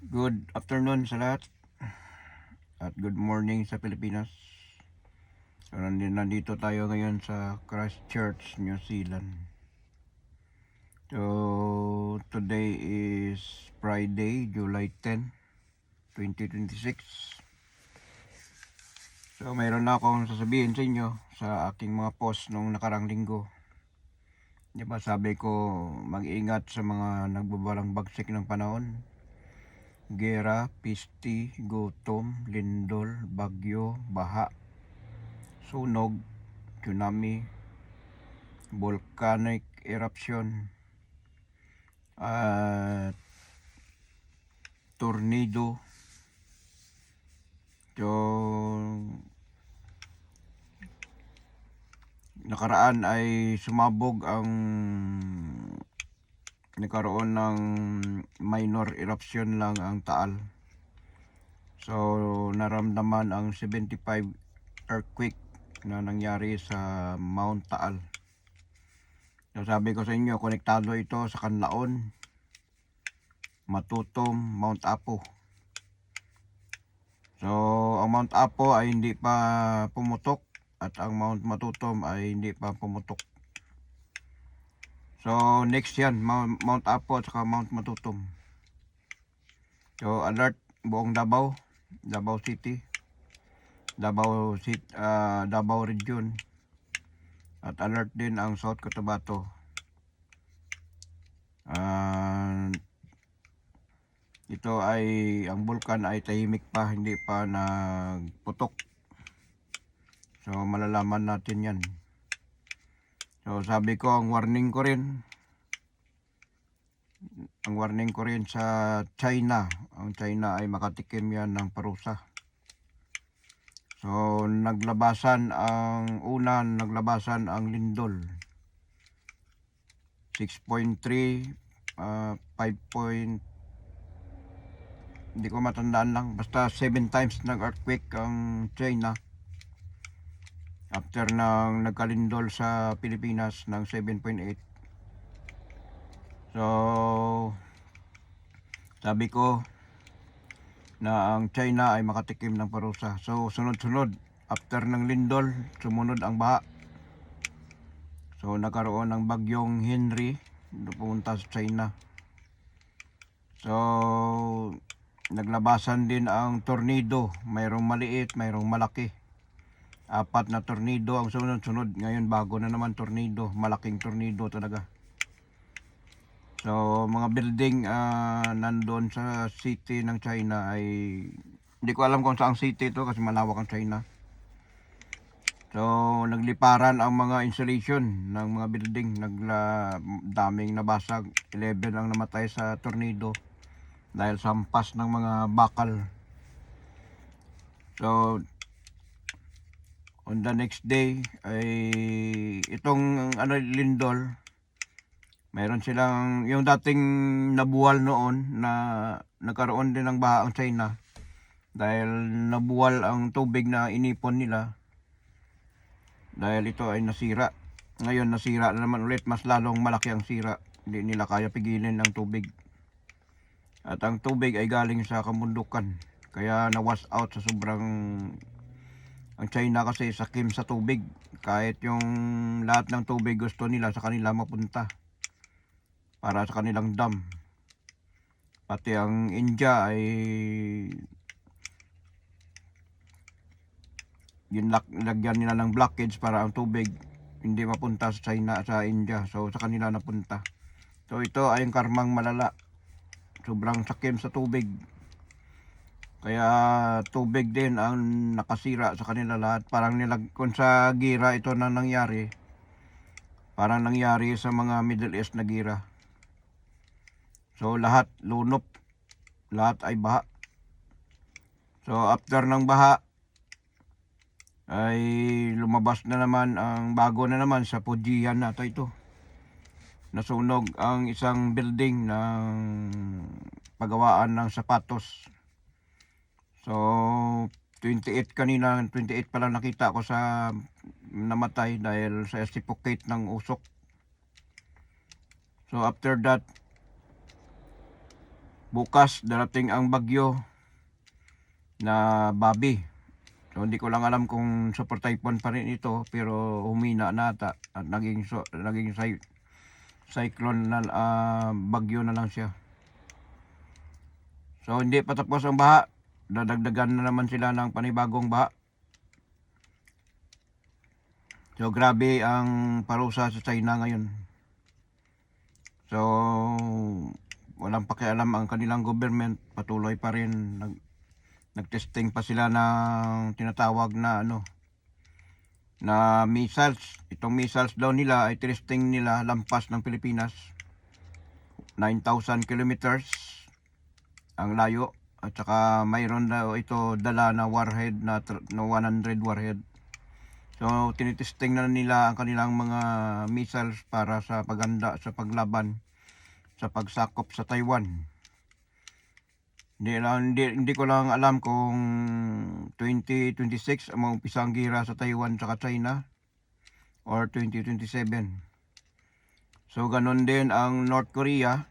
Good afternoon sa lahat at good morning sa Pilipinas. So nandito tayo ngayon sa Christchurch, New Zealand. So today is Friday, July 10, 2026. So mayroon na akong sasabihin sa inyo sa aking mga post nung nakarang linggo. Diba sabi ko mag-ingat sa mga nagbabalang bagsik ng panahon. Gera, pisti, gutom, lindol, bagyo, baha, sunog, tsunami, volcanic eruption, at tornado. So nakaraan ay sumabog ang nagkaroon ng minor eruption lang ang Taal. So naramdaman ang 75 earthquake na nangyari sa Mount Taal. So sabi ko sa inyo, konektado ito sa Kanlaon, Matutom, Mount Apo. So ang Mount Apo ay hindi pa pumutok at ang Mount Matutom ay hindi pa pumutok. So next yan, Mount Apo at saka Mount Matutom. So alert buong Davao, Davao City, Davao Region, at alert din ang South Cotabato. Ito ay ang bulkan ay tahimik pa, hindi pa nagputok. So malalaman natin yan. So sabi ko ang warning ko rin sa China. Ang China ay makatikim yan ng parusa. So naglabasan ang lindol. 6.3, 5. Hindi ko matandaan lang. Basta 7 times nag-earthquake ang China. After nang nagkalindol sa Pilipinas ng 7.8. So sabi ko na ang China ay makatikim ng parusa. So sunod-sunod, after ng lindol, sumunod ang baha. So nagkaroon ng bagyong Henry, pumunta sa China. So naglabasan din ang tornado, mayroong maliit, mayroong malaki. 4 na tornado ang sunod-sunod. Ngayon bago na naman tornado, malaking tornado talaga. So mga building nandoon sa city ng China ay hindi ko alam kung saang city ito kasi malawak ang China. So nagliparan ang mga insulation ng mga building, daming nabasag, 11 ang namatay sa tornado dahil sa hampas ng mga bakal. So on the next day ay itong lindol, mayroon silang yung dating nabuwal noon na nagkaroon din ng baha ang China dahil nabuwal ang tubig na inipon nila dahil ito ay nasira. Ngayon nasira na naman ulit, mas lalong malaki ang sira, hindi nila kaya pigilin ang tubig. At ang tubig ay galing sa kabundukan, kaya na-wash out sa sobrang. Ang China kasi sakim sa tubig, kahit yung lahat ng tubig gusto nila sa kanila mapunta para sa kanilang dam. Pati ang India ay lagyan nila ng blockage para ang tubig hindi mapunta sa China, sa India. So sa kanila napunta. So ito ay ang karmang malala, sobrang sakim sa tubig. Kaya tubig din ang nakasira sa kanila lahat. Parang kung sa gira ito na nangyari, parang nangyari sa mga Middle East na gira. So lahat lunop, lahat ay baha. So after ng baha ay lumabas na naman ang bago na naman sa Fujian na ito. Nasunog ang isang building ng pagawaan ng sapatos. So 28 kanina, 28 pa lang nakita ko sa namatay dahil sa suffocate ng usok. So after that, bukas darating ang bagyo na Bobby. So hindi ko lang alam kung super typhoon pa rin ito, pero humina na ata at naging cyclone na bagyo na lang siya. So hindi pa tapos ang baha, dadagdagan na naman sila ng panibagong baha. So grabe ang parusa sa China ngayon. So walang pakialam ang kanilang government, patuloy pa rin nagtesting pa sila ng tinatawag na na missiles. Itong missiles daw nila ay testing nila lampas ng Pilipinas. 9,000 kilometers ang layo, at saka mayroon daw ito dala na warhead na 100 warhead. So tinitesting na nila ang kanilang mga missiles para sa paganda sa paglaban sa pagsakop sa Taiwan. Hindi ko lang alam kung 2026 ang maumpisa ang gira sa Taiwan at China or 2027. So ganun din ang North Korea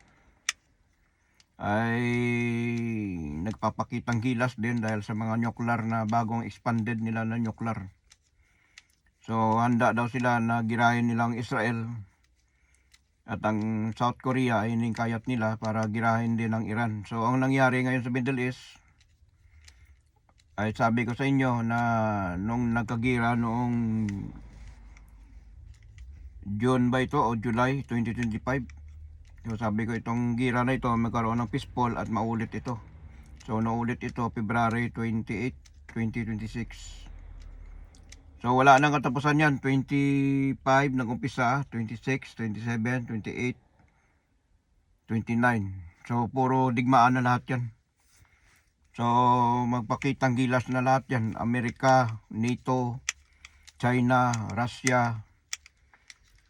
ay nagpapakitang gilas din dahil sa mga nuclear na bagong expanded nila na nuclear. So handa daw sila na girahin nilang Israel, at ang South Korea ay hiningkayat nila para girahin din ang Iran. So ang nangyari ngayon sa Middle East ay sabi ko sa inyo na nung nagkagira noong June ba ito o July 2025. So sabi ko itong gira na ito magkaroon ng fishbowl at maulit ito. So naulit ito February 28, 2026. So wala nang katapusan yan. 25 nag-umpisa, 26, 27, 28, 29. So puro digmaan na lahat yan. So magpakitang gilas na lahat yan. Amerika, NATO, China, Russia,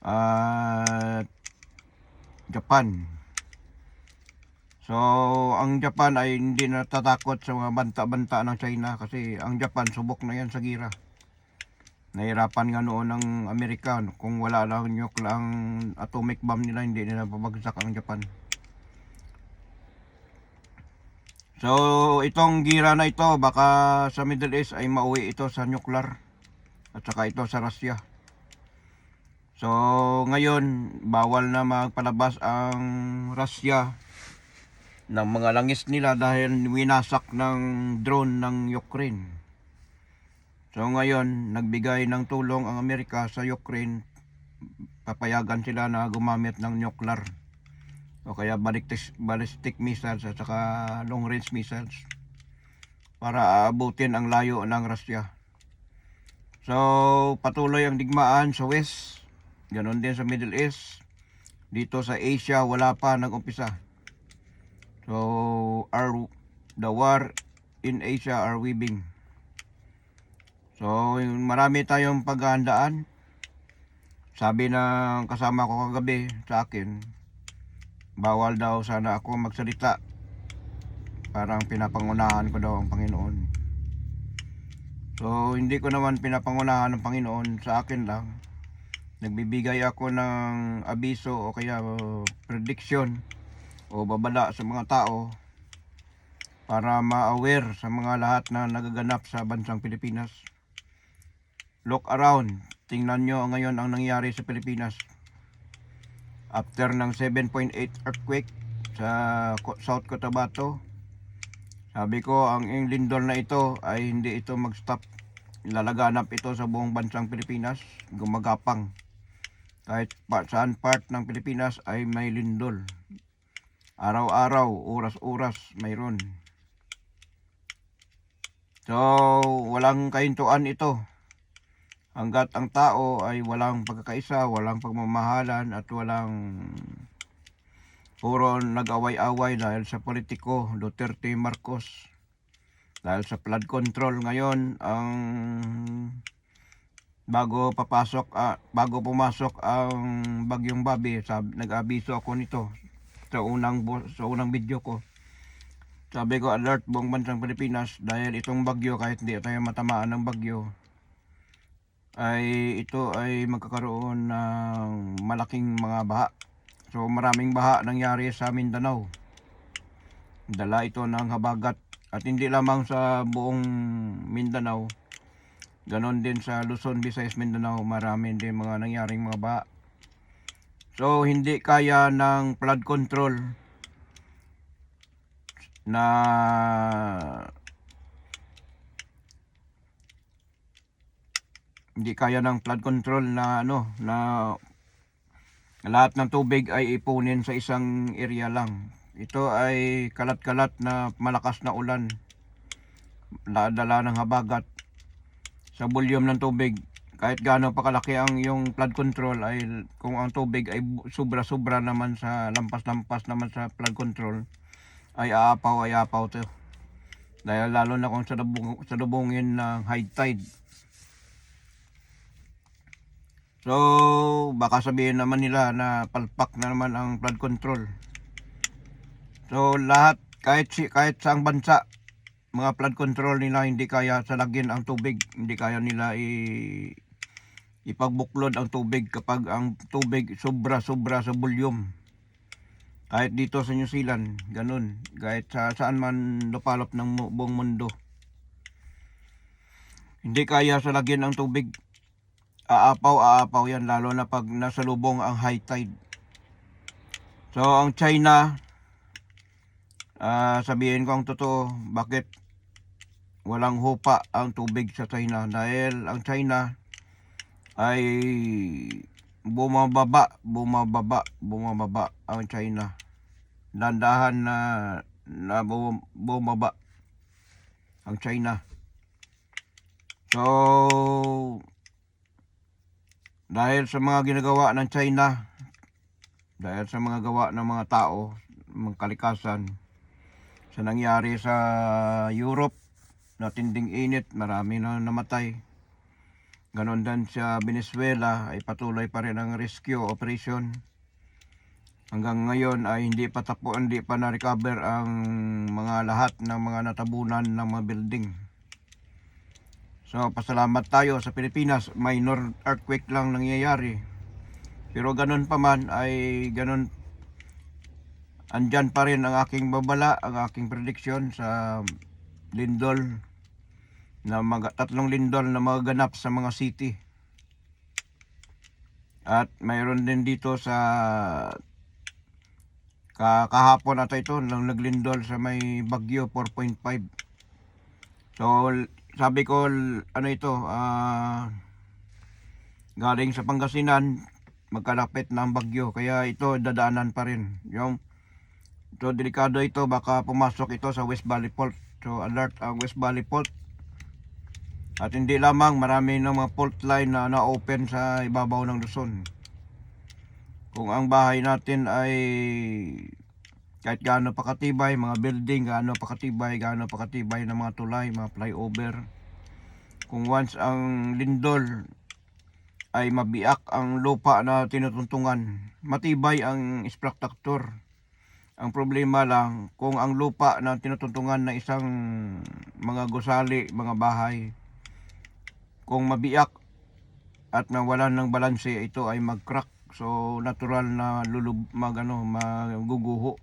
at Japan. So ang Japan ay hindi natatakot sa mga banta-banta ng China kasi ang Japan subok na yan sa gira. Nahirapan nga noon ng Amerika, kung wala lang nuclear ang atomic bomb nila, hindi nila pabagsak ang Japan. So itong gira na ito baka sa Middle East ay mauwi ito sa nuclear at saka ito sa Russia. So ngayon bawal na magpalabas ang Russia ng mga langis nila dahil winasak ng drone ng Ukraine. So ngayon, nagbigay ng tulong ang Amerika sa Ukraine, papayagan sila na gumamit ng nuclear o kaya ballistic missiles at saka long range missiles para aabutin ang layo ng Russia. So patuloy ang digmaan sa West, ganon din sa Middle East. Dito sa Asia wala pa nag-umpisa. So the war in Asia are weaving. So marami tayong paghahandaan. Sabi ng kasama ko kagabi sa akin, bawal daw sana ako magsalita, parang pinapangunahan ko daw ang Panginoon. So hindi ko naman pinapangunahan ng Panginoon, sa akin lang nagbibigay ako ng abiso o kaya prediction o babala sa mga tao para ma-aware sa mga lahat na nagaganap sa bansang Pilipinas. Look around, tingnan nyo ngayon ang nangyari sa Pilipinas. After ng 7.8 earthquake sa South Cotabato, sabi ko ang lindol na ito ay hindi ito mag-stop. Lalaganap ito sa buong bansang Pilipinas, gumagapang. Kahit saan part ng Pilipinas ay may lindol. Araw-araw, oras-oras mayroon. So walang kahintuan ito. Hanggat ang tao ay walang pagkakaisa, walang pagmamahalan at walang puro nag-away-away dahil sa politiko Duterte, Marcos, dahil sa flood control ngayon, ang bago pumasok ang bagyong Bobby, nag-abiso ako nito sa unang video ko. Sabi ko alert buong bansang Pilipinas dahil itong bagyo, kahit hindi tayo matamaan ng bagyo, ay ito ay magkakaroon ng malaking mga baha. So maraming baha nangyari sa Mindanao. Dala ito ng habagat at hindi lamang sa buong Mindanao, ganon din sa Luzon, Visayas, Mindanao, marami din mga nangyaring mga baha. So hindi kaya ng flood control na na lahat ng tubig ay ipunin sa isang area lang. Ito ay kalat-kalat na malakas na ulan, dala ng habagat sa volume ng tubig. Kahit gaano pa kalaki ang yung flood control, ay kung ang tubig ay sobra-sobra naman sa lampas-lampas naman sa flood control, ay aapaw to. Dahil lalo na kung salubungin ng high tide. So baka sabihin naman nila na palpak na naman ang flood control. So lahat, kahit saang bansa, mga flood control nila hindi kaya salagin ang tubig, hindi kaya nila ipagbuklod ang tubig kapag ang tubig sobra-sobra sa volume. Kahit dito sa New Zealand, ganun. Kahit saan man lupalop ng buong mundo, hindi kaya salagin ang tubig. Aapaw yan, lalo na pag nasa lubong ang high tide. So ang China, sabihin ko ang totoo, bakit walang hupa ang tubig sa China? Dahil ang China ay bumababa ang China. Dandahan na bumaba ang China. So dahil sa mga ginagawa ng China, dahil sa mga gawa ng mga tao, mga kalikasan, sa nangyari sa Europe na tinding init, marami na namatay. Ganon din sa Venezuela, ay patuloy pa rin ang rescue operation. Hanggang ngayon ay hindi pa na-recover ang mga lahat ng mga natabunan ng mga building. So pasalamat tayo sa Pilipinas, minor earthquake lang nangyayari. Pero ganon pa man ay ganon, andyan pa rin ang aking babala, ang aking prediction sa lindol, na tatlong lindol na magaganap sa mga city. At mayroon din dito sa kahapon ata ito nang naglindol sa may Bagyo 4.5. So sabi ko, ano ito, galing sa Pangasinan, magkalapit na ang bagyo, kaya ito dadaanan pa rin. So delikado ito, baka pumasok ito sa West Valley Fault. So alert ang West Valley Fault. At hindi lamang, marami ng mga fault line na na-open sa ibabaw ng Luzon. Kung ang bahay natin ay kahit gaano pa katibay, mga building, gaano pa katibay ng mga tulay, mga flyover, kung once ang lindol ay mabiak ang lupa na tinutuntungan, matibay ang structure. Ang problema lang, kung ang lupa na tinutuntungan na isang mga gusali, mga bahay, kung mabiak at nawalan ng balanse, ito ay mag-crack. So natural na maguguho.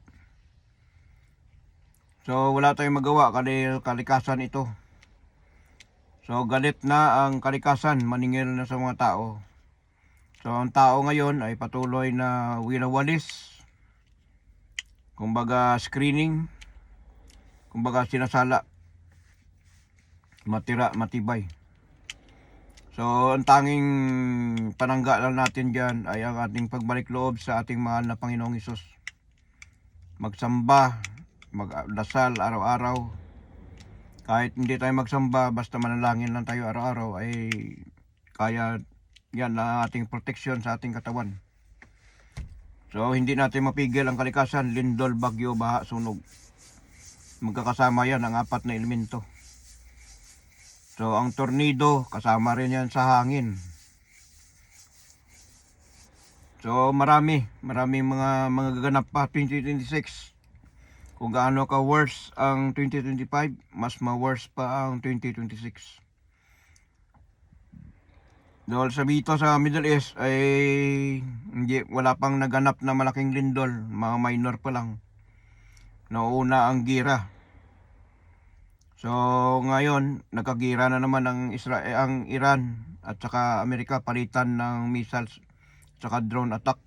So wala tayong magawa, kalikasan ito. So galit na ang kalikasan, maningil na sa mga tao. So ang tao ngayon ay patuloy na winawalis, kumbaga screening, kumbaga sinasala, matibay. So ang tanging panangga lang natin dyan ay ang ating pagbalik loob sa ating mahal na Panginoong Hesus. Magsamba, magdasal araw-araw. Kahit hindi tayo magsamba, basta manalangin lang tayo araw-araw, ay kaya yan na ating proteksyon sa ating katawan. So hindi natin mapigil ang kalikasan, lindol, bagyo, baha, sunog. Magkakasama yan ang apat na elemento. So ang tornado, kasama rin yan sa hangin. So marami mga gaganap pa 2026. Kung gaano ka worse ang 2025, mas ma-worse pa ang 2026. Dahil sa dito sa Middle East ay wala pang naganap na malaking lindol, mga minor pa lang. nauna ang gira. So ngayon nagkagira na naman ang Iran at saka Amerika, palitan ng missiles saka drone attack.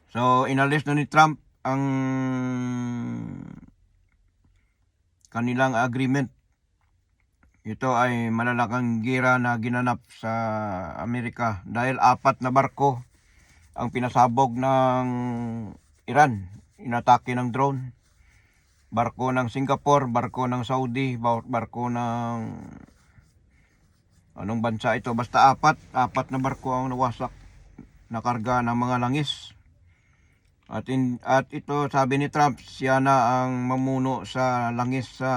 So inalis na ni Trump ang kanilang agreement. Ito ay malalaking gira na ginanap sa Amerika dahil 4 na barko ang pinasabog ng Iran, inatake ng drone. Barko ng Singapore, barko ng Saudi, barko ng anong bansa ito, basta 4 na barko ang nawasak na karga ng mga langis. At ito, sabi ni Trump, siya na ang mamuno sa langis sa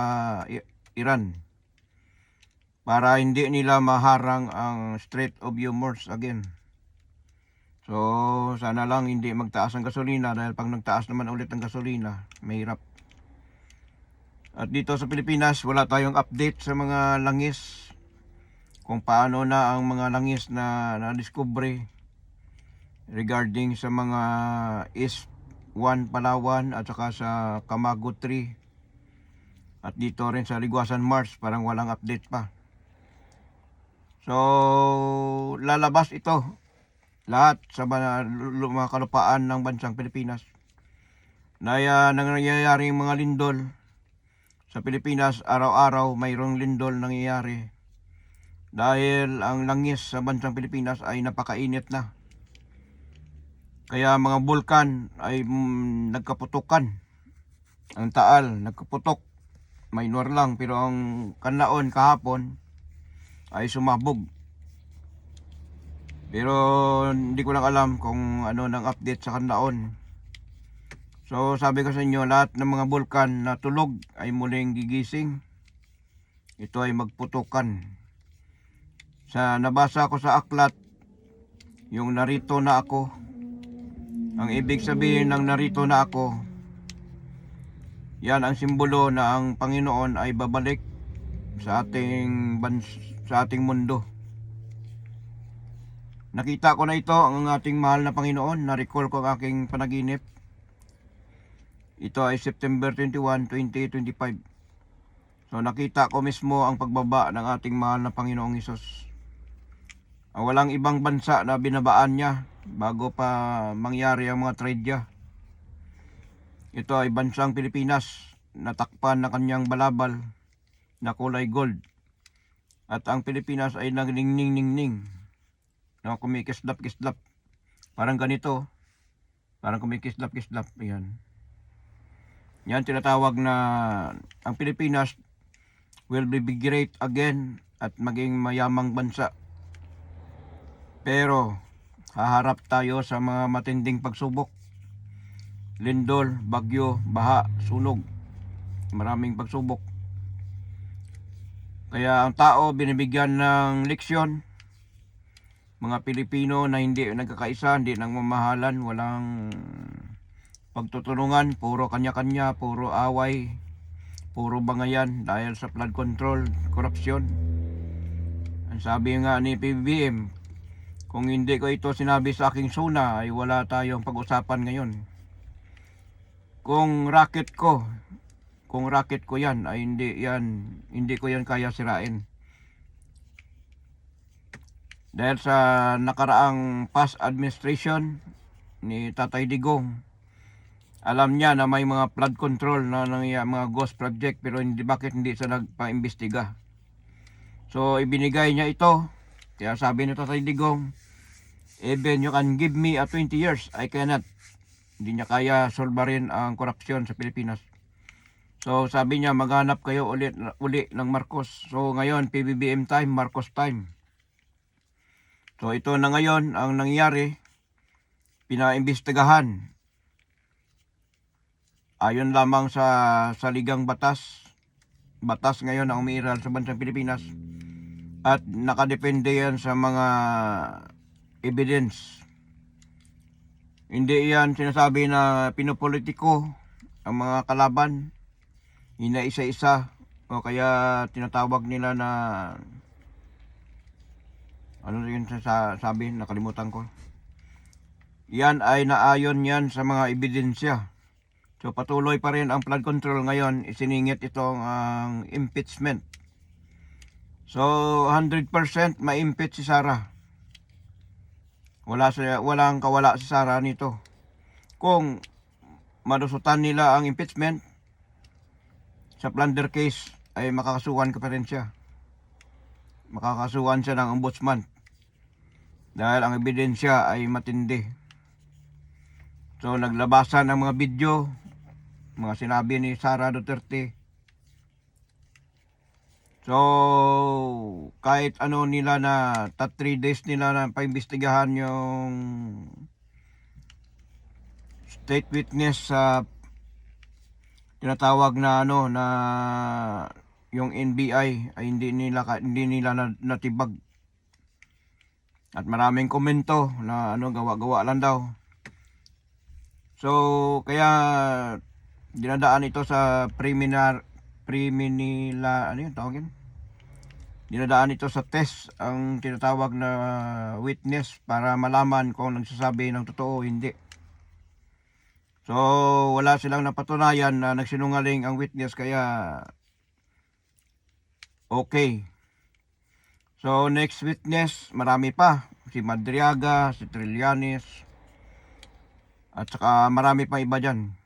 Iran para hindi nila maharang ang Strait of Hormuz again. So sana lang hindi magtaas ang gasolina, dahil pag nagtaas naman ulit ang gasolina, mahirap. At dito sa Pilipinas, wala tayong update sa mga langis, kung paano na ang mga langis na nadiskubre regarding sa mga East 1 Palawan at saka sa Camago 3 at dito rin sa Liguasan Mars, parang walang update pa. So lalabas ito lahat sa mga kalupaan ng bansang Pilipinas na nangyayari mga lindol. Sa Pilipinas, araw-araw mayroong lindol nangyayari dahil ang langis sa bansang Pilipinas ay napakainit na. Kaya mga bulkan ay nagkaputukan. Ang Taal nagkaputok, minor lang, pero ang Kanlaon kahapon ay sumabog. Pero hindi ko lang alam kung ano nang update sa Kanlaon. So sabi ko sa inyo, lahat ng mga bulkan na tulog ay muling gigising. Ito ay magputukan. Sa nabasa ko sa aklat, yung narito na ako, ang ibig sabihin ng narito na ako, yan ang simbolo na ang Panginoon ay babalik sa ating mundo. Nakita ko na ito, ang ating mahal na Panginoon. Na-recall ko ang aking panaginip. Ito ay September 21, 2025. So nakita ko mismo ang pagbaba ng ating mahal na Panginoong Hesus. Walang ibang bansa na binabaan niya bago pa mangyari ang mga traedya. Ito ay bansang Pilipinas, natakpan na kanyang balabal na kulay gold. At ang Pilipinas ay nagning-ning-ning-ning, na kumikislap-kislap. Parang ganito, parang kumikislap-kislap. Ayan. Yan tinatawag na ang Pilipinas will be great again at maging mayamang bansa. Pero haharap tayo sa mga matinding pagsubok. Lindol, bagyo, baha, sunog. Maraming pagsubok. Kaya ang tao binibigyan ng leksyon. Mga Pilipino na hindi nagkakaisa, hindi nagmamahalan, walang pagtutulungan, puro kanya-kanya, puro away, puro bangayan dahil sa flood control, korupsyon. Ang sabi nga ni PBBM, kung hindi ko ito sinabi sa aking SUNA ay wala tayong pag-usapan ngayon. Kung racket ko yan ay hindi ko yan kaya sirain. Dahil sa nakaraang past administration ni Tatay Digong, alam niya na may mga flood control na mga ghost project, pero bakit hindi siya nagpa-imbestiga. So ibinigay niya ito. Kaya sabi ni Tatay Digong, even you can give me a 20 years, I cannot. Hindi niya kaya solbarin ang korupsyon sa Pilipinas. So sabi niya, maghanap kayo uli ng Marcos. So ngayon, PBBM time, Marcos time. So ito na ngayon ang nangyari, pinaimbestigahan. Ayon lamang sa saligang batas ngayon ang umiiral sa bansang Pilipinas, at nakadepende yan sa mga evidence. Hindi yan sinasabi na pinopolitiko ang mga kalaban, inaisa-isa, o kaya tinatawag nila na ano yun sabi, nakalimutan ko. Yan ay naayon yan sa mga ebidensya. So patuloy pa rin ang flood control ngayon, isiningit itong impeachment. So 100% ma-impeach si Sara. Walang kawala si Sara nito. Kung malusutan nila ang impeachment sa plunder case, ay makakasuhan ka pa rin siya. Makakasuhan siya ng ombudsman dahil ang ebidensya ay matindi. So naglabasan ang mga video, mga sinabi ni Sara Duterte. So kahit ano nila na 3 days nila na paimbestigahan yung state witness sa tinatawag na na yung NBI ay hindi nila natibag. At maraming komento na gawa-gawa lang daw. So kaya dinadaan ito sa dinadaan ito sa test ang tinatawag na witness para malaman kung nagsasabi ng totoo o hindi. So wala silang napatunayan na nagsinungaling ang witness, kaya okay. So next witness, marami pa. Si Madriaga, si Trillanes, at saka marami pa iba dyan.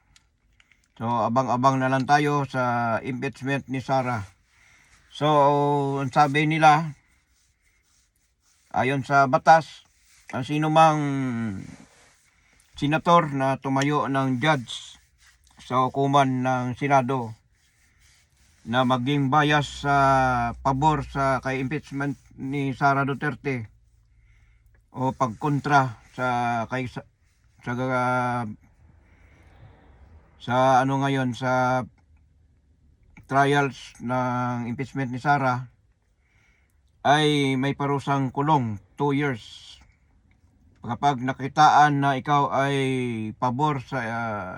So abang-abang na lang tayo sa impeachment ni Sara. So ang sabi nila, ayon sa batas, ang sino mang senator na tumayo ng judge sa hukuman ng Senado na maging bias sa pabor sa kay impeachment ni Sara Duterte o pagkontra sa ngayon sa trials ng impeachment ni Sara, ay may parusang kulong 2 years. Kapag nakitaan na ikaw ay pabor sa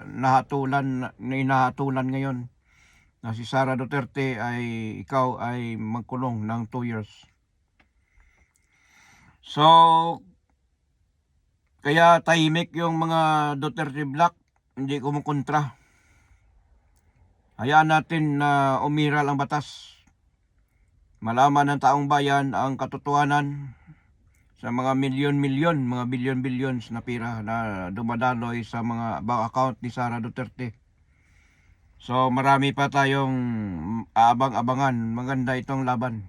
nahatulan ngayon na si Sara Duterte, ay ikaw ay magkulong ng 2 years. So kaya tahimik yung mga Duterte Black, hindi kumukontra. Hayaan natin na umiral ang batas. Malaman ng taong bayan ang katotohanan sa mga milyon-milyon, mga billion-billions na pira na dumadaloy sa mga bank account ni Sara Duterte. So marami pa tayong aabang-abangan. Maganda itong laban.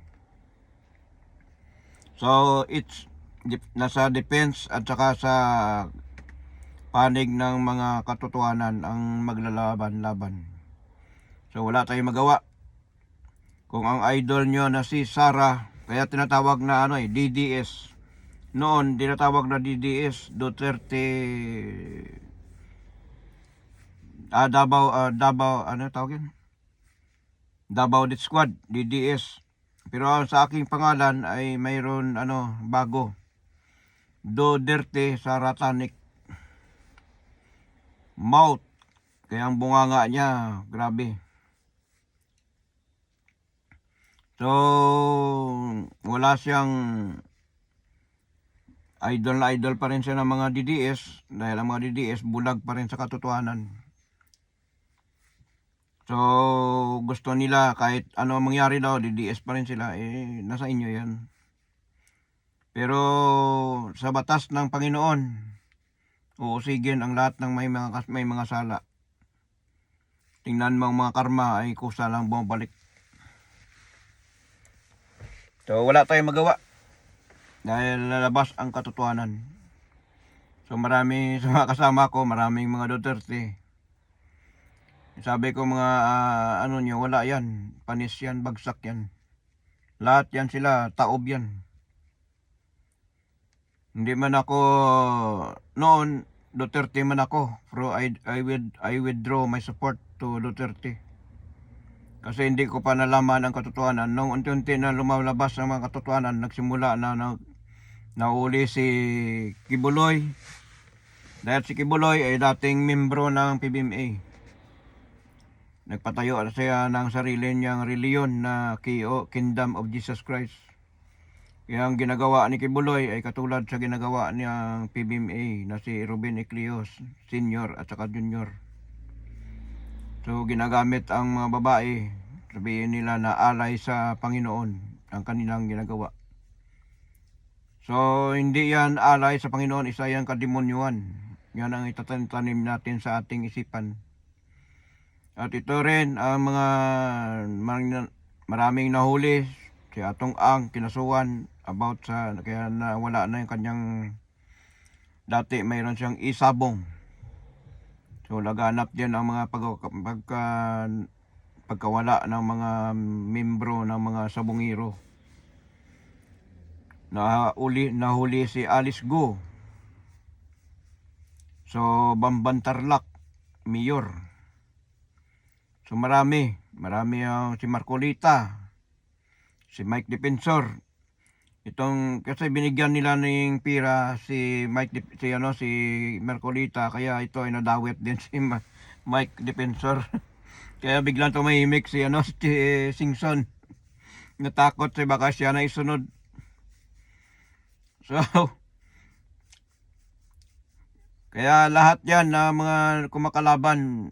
So it's nasa defense at saka sa panig ng mga katotohanan ang maglalaban-laban. So wala tayong magawa. Kung ang idol nyo na si Sara, kaya tinatawag na DDS. Noon tinatawag na DDS, Duterte Davao Davao Death Squad, DDS. Pero sa aking pangalan ay mayroon bago, Duterte Saratanic Mouth. Kaya ang bunganga niya, grabe. So wala siyang idol na idol pa rin siya ng mga DDS, dahil ang mga DDS bulag pa rin sa katotohanan. So gusto nila kahit ano mangyari daw, DDS pa rin sila. Nasa inyo yan. Pero sa batas ng Panginoon, uusigin ang lahat ng may mga sala. Tingnan mo ang mga karma ay kusa lang bumabalik. So wala tayong magawa dahil lalabas ang katotohanan. So marami sa mga kasama ko, maraming mga Duterte. Sabi ko mga wala yan, panis yan, bagsak yan. Lahat yan sila, taob yan. Hindi man ako noon Duterte man ako, pero I withdraw my support to Duterte. Kasi hindi ko pa nalaman ang katotohanan. Nung unti-unti na lumalabas ang mga katotohanan, nagsimula na nahuli si Kibuloy. Dahil si Kibuloy ay dating membro ng PBMA. Nagpatayo siya ng sarili niyang reliyon na Kingdom of Jesus Christ. Kaya ang ginagawa ni Kibuloy ay katulad sa ginagawa niyang PBMA na si Ruben Ecleos Senior at saka Junior. So ginagamit ang mga babae, sabihin nila na alay sa Panginoon ang kanilang ginagawa. So hindi yan alay sa Panginoon, isa yan kademonyuhan. Yan ang itatanim natin sa ating isipan. At ito rin ang mga maraming nahuli si Atong Ang kinasuhan about sa kaya nawala na yung kanyang dati mayroon siyang isabong. So laganap din ang mga pagkawala ng mga membro ng mga sabungiro. Nahuli si Alice Go. So Bamban Tarlac, Mayor. So marami ang si Marcolita, si Mike Defensor. Itong kasi binigyan nila ng pira si si Marcolita, kaya ito ay nadawit din si Mike Defensor. Kaya biglang tumahimik si si Singson. Natakot si baka siya na isunod. So kaya lahat yan na mga kumakalaban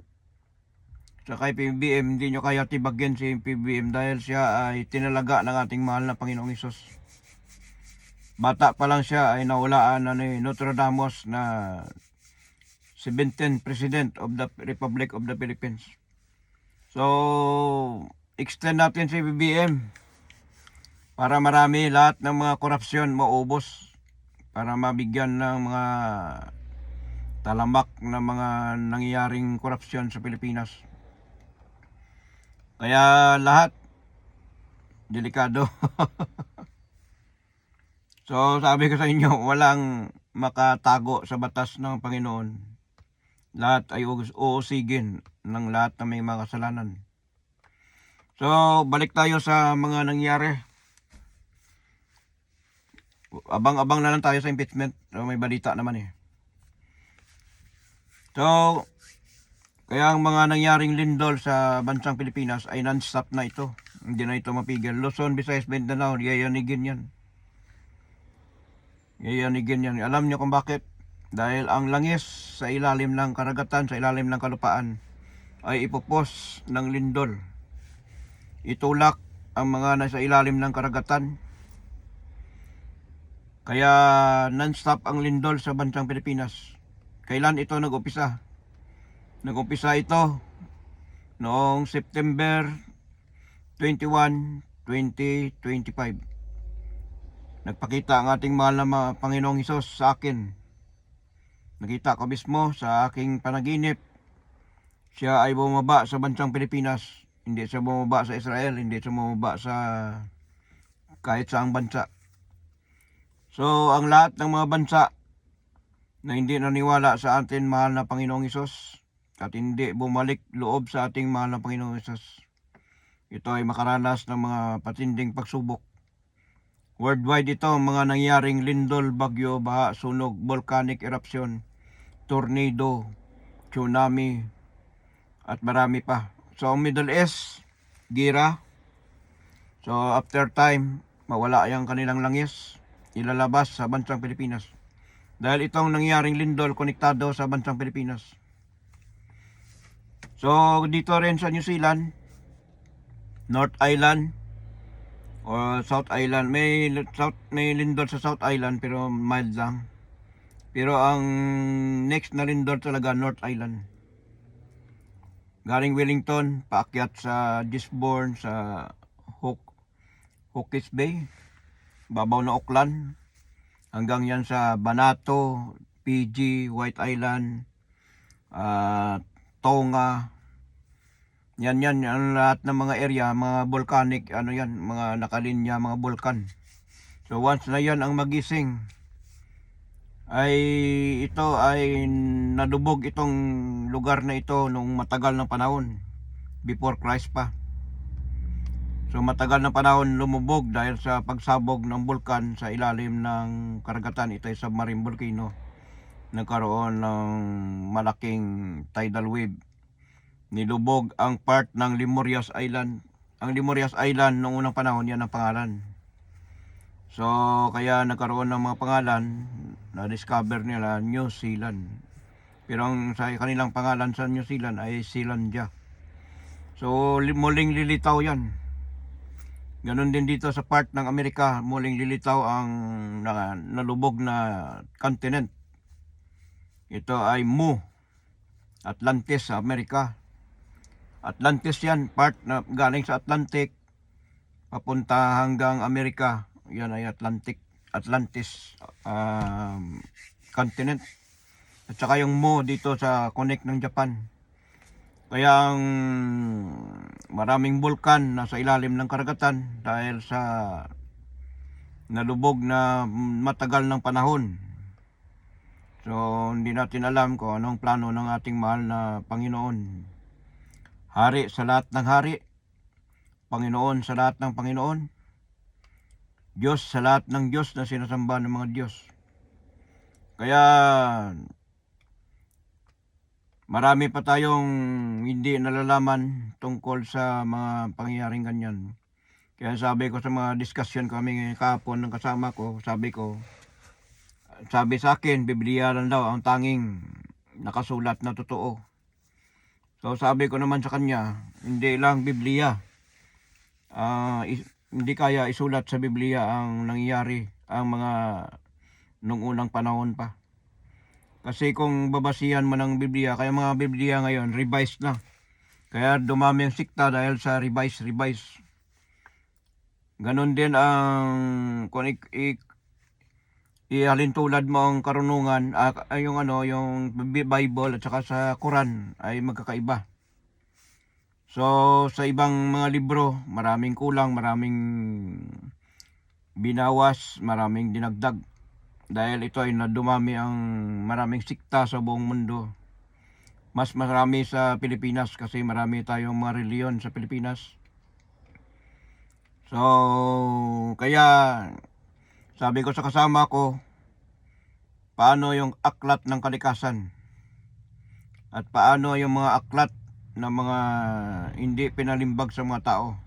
sa kay PBBM, hindi nyo kaya tibagin si PBBM dahil siya ay tinalaga ng ating mahal na Panginoong Hesus. Bata pa lang siya ay nawalaan na ni Nostradamus na 17th President of the Republic of the Philippines. So, extend natin si PBBM para marami lahat ng mga korupsyon maubos, para mabigyan ng mga talamak na mga nangyayaring korupsyon sa Pilipinas. Kaya lahat delikado. So sabi ko sa inyo, walang makatago sa batas ng Panginoon. Lahat ay uusigin ng lahat na may mga kasalanan. So balik tayo sa mga nangyari. Abang-abang na lang tayo sa impeachment. So, may balita naman eh. So kaya ang mga nangyaring lindol sa bansang Pilipinas ay non-stop na ito. Hindi na ito mapigil. Luzon, Visayas, Mindanao, yayanigin yan. Yayanigin yan. Alam niyo kung bakit? Dahil ang langis sa ilalim ng karagatan, sa ilalim ng kalupaan, ay ipupos ng lindol. Itulak ang mga nasa ilalim ng karagatan. Kaya non-stop ang lindol sa bansang Pilipinas. Kailan ito nag-umpisa? Nag-umpisa ito noong September 21, 2025. Nagpakita ang ating mahal na Panginoong Hesus sa akin. Nakita ko mismo sa aking panaginip. Siya ay bumaba sa bansang Pilipinas. Hindi siya bumaba sa Israel, hindi siya bumaba sa kahit saang bansa. So ang lahat ng mga bansa na hindi naniwala sa ating mahal na Panginoong Hesus at hindi bumalik loob sa ating mahal na Panginoong Hesus, ito ay makaranas ng mga patinding pagsubok. Worldwide ito, mga nangyaring lindol, bagyo, baha, sunog, volcanic eruption, tornado, tsunami, at marami pa. So Middle East, gira. So after time, mawala yung kanilang langis, ilalabas sa bansang Pilipinas. Dahil itong nangyaring lindol, konektado sa bansang Pilipinas. So dito rin sa New Zealand, North Island, o South Island, may lindol sa South Island pero mild lang. Pero ang next na lindol talaga North Island. Galing Wellington, paakyat sa Gisborne, sa Hawke's Bay, babaw na Auckland, hanggang yan sa Banato, Fiji, White Island, Tonga. Yan ang lahat ng mga area, mga volcanic, mga nakalinya, mga volcan. So once na yan ang magising, ay ito ay nadubog itong lugar na ito nung matagal ng panahon, before Christ pa. So matagal ng panahon lumubog dahil sa pagsabog ng bulkan sa ilalim ng karagatan. Ito ay submarine volcano. Nagkaroon ng malaking tidal wave. Nilubog ang part ng Lemurias Island. Ang Lemurias Island noong unang panahon, yan ang pangalan. So kaya nagkaroon ng mga pangalan, na-discover nila New Zealand. Pero ang sa kanilang pangalan sa New Zealand ay Zealandia. So muling lilitaw yan. Ganon din dito sa part ng Amerika, muling lilitaw ang nalubog na continent. Ito ay Mu, Atlantis sa Amerika. Atlantis yan, part na galing sa Atlantic papunta hanggang Amerika. Yan ay Atlantis continent. At saka yung Mu dito sa connect ng Japan. Kaya ang maraming bulkan nasa ilalim ng karagatan dahil sa nalubog na matagal ng panahon. So hindi natin alam kung anong plano ng ating mahal na Panginoon. Hari sa lahat ng hari, Panginoon sa lahat ng Panginoon, Diyos sa lahat ng Diyos na sinasamba ng mga Diyos. Kaya marami pa tayong hindi nalalaman tungkol sa mga pangyayaring ganyan. Kaya sabi ko sa mga discussion kami kahapon ng kasama ko, sabi sa akin, Biblia lang daw ang tanging nakasulat na totoo. So sabi ko naman sa kanya, hindi lang Biblia. Hindi kaya isulat sa Biblia ang nangyayari, ang mga nung unang panahon pa. Kasi kung babasihan mo ng Biblia, kaya mga Biblia ngayon, revised na. Kaya dumami ang sikta dahil sa revise. Ganon din ang kung ihalintulad mo ang karunungan, yung Bible at saka sa Quran ay magkakaiba. So sa ibang mga libro, maraming kulang, maraming binawas, maraming dinagdag. Dahil ito ay nadumami ang maraming sikta sa buong mundo. Mas marami sa Pilipinas kasi marami tayong mga reliyon sa Pilipinas. So, kaya sabi ko sa kasama ko, paano yung aklat ng kalikasan? At paano yung mga aklat na mga hindi pinalimbag sa mga tao?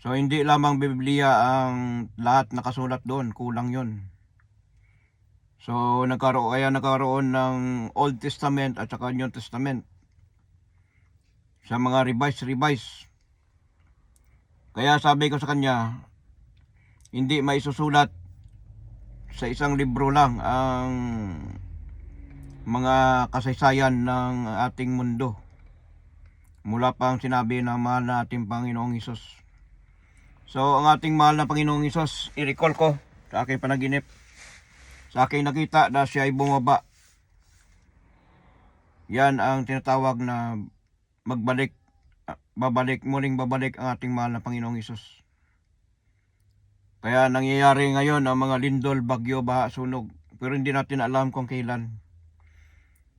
So hindi lamang Biblia ang lahat nakasulat doon, kulang yun. So nagkaroon ng Old Testament at saka New Testament sa mga revise. Kaya sabi ko sa kanya, hindi maisusulat sa isang libro lang ang mga kasaysayan ng ating mundo. Mula pa ang sinabi ng mahal na ating Panginoong Hesus. So ang ating mahal na Panginoong Hesus, i-recall ko sa aking panaginip. Sa aking nakita na siya ay bumaba. Yan ang tinatawag na muling babalik ang ating mahal na Panginoong Hesus. Kaya nangyayari ngayon ang mga lindol, bagyo, baha, sunog. Pero hindi natin alam kung kailan.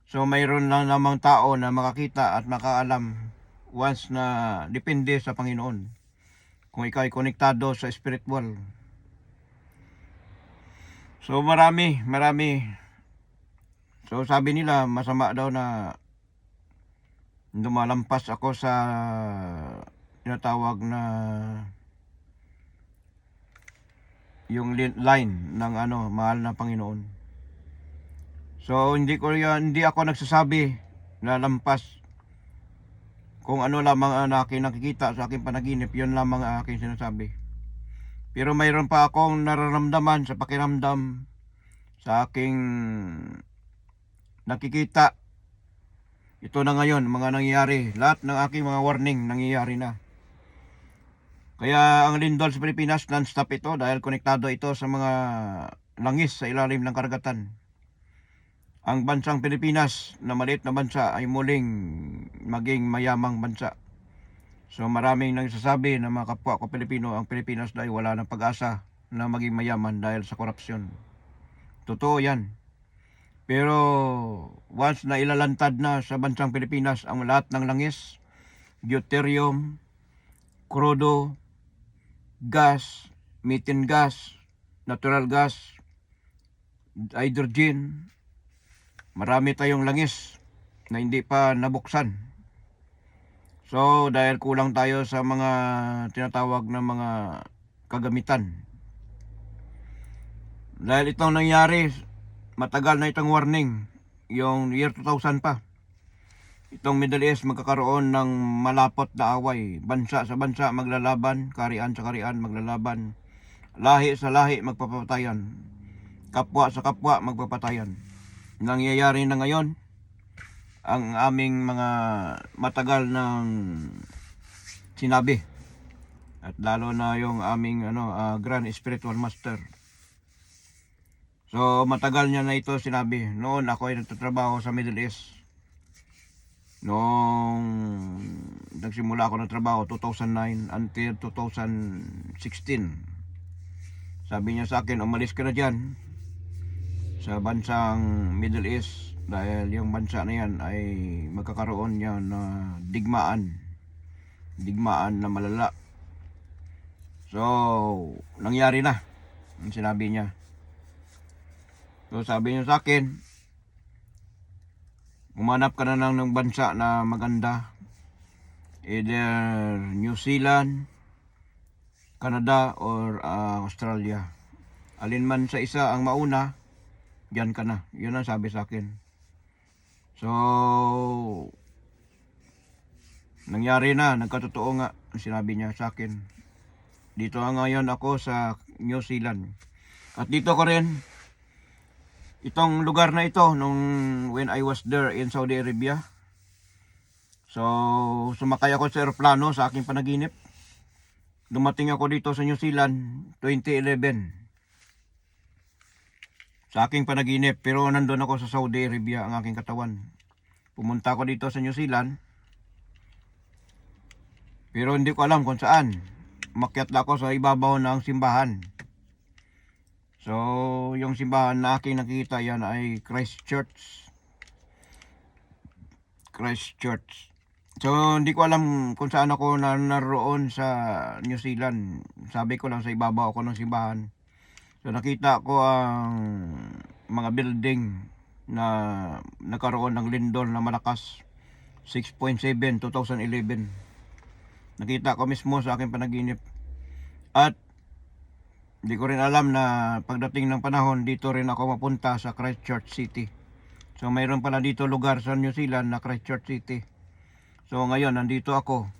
So mayroon lang namang tao na makakita at makaalam once na depende sa Panginoon. Kung ikaw ay konektado sa spiritual. So marami. So sabi nila masama daw na lumalampas ako sa tinatawag na yung line ng mahal na Panginoon. So hindi ako nagsasabi na lampas. Kung ano lamang ang aking nakikita sa aking panaginip, yun lamang ang aking sinasabi. Pero mayroon pa akong nararamdaman sa pakiramdam sa aking nakikita. Ito na ngayon, mga nangyayari. Lahat ng aking mga warning nangyayari na. Kaya ang lindol sa Pilipinas, non-stop ito dahil konektado ito sa mga langis sa ilalim ng karagatan. Ang bansang Pilipinas na maliit na bansa ay muling maging mayamang bansa. So maraming nagsasabi na mga kapwa ko Pilipino, ang Pilipinas dahil wala ng pag-asa na maging mayaman dahil sa korupsyon. Totoo yan. Pero once na ilalantad na sa bansang Pilipinas ang lahat ng langis, deuterium, crudo, gas, methane gas, natural gas, hydrogen, marami tayong langis na hindi pa nabuksan. So dahil kulang tayo sa mga tinatawag na mga kagamitan. Dahil itong nangyari, matagal na itong warning, yung year 2000 pa. itong Middle East magkakaroon ng malapot na away. Bansa sa bansa maglalaban, karian sa karian maglalaban, lahi sa lahi magpapatayan, kapwa sa kapwa magpapatayan. Nangyayari na ngayon ang aming mga matagal ng sinabi, at lalo na yung aming Grand Spiritual Master. So matagal niya na ito sinabi. Noon ako ay nagtatrabaho sa Middle East. Noong nagsimula ako ng trabaho 2009 until 2016. Sabi niya sa akin, umalis ka na dyan sa bansang Middle East dahil yung bansa na yan ay magkakaroon niya na digmaan na malala. So nangyari na ang sinabi niya. So sabi niya sa akin, umanap ka na lang ng bansa na maganda, either New Zealand, Canada, or Australia. Alin man sa isa ang mauna, diyan ka na. Yun ang sabi sa akin. So nangyari na, nagkatotoo nga ang sinabi niya sa akin. Dito ngayon ako sa New Zealand. At dito ko rin, itong lugar na ito, when I was there in Saudi Arabia. So sumakay ako sa aeroplano sa aking panaginip. Dumating ako dito sa New Zealand 2011. Sa aking panaginip, pero nandun ako sa Saudi Arabia ang aking katawan. Pumunta ako dito sa New Zealand, pero hindi ko alam kung saan. Umakyat ako sa ibabaw ng simbahan. So yung simbahan na aking nakita, yan ay Christchurch. So hindi ko alam kung saan ako naroon sa New Zealand. Sabi ko lang sa ibabaw ako ng simbahan. So nakita ko ang mga building na nagkaroon ng lindol na malakas. 6.7, 2011. Nakita ko mismo sa aking panaginip. At hindi ko rin alam na pagdating ng panahon, dito rin ako mapunta sa Christchurch City. So mayroon pala dito lugar sa New Zealand na Christchurch City. So ngayon nandito ako.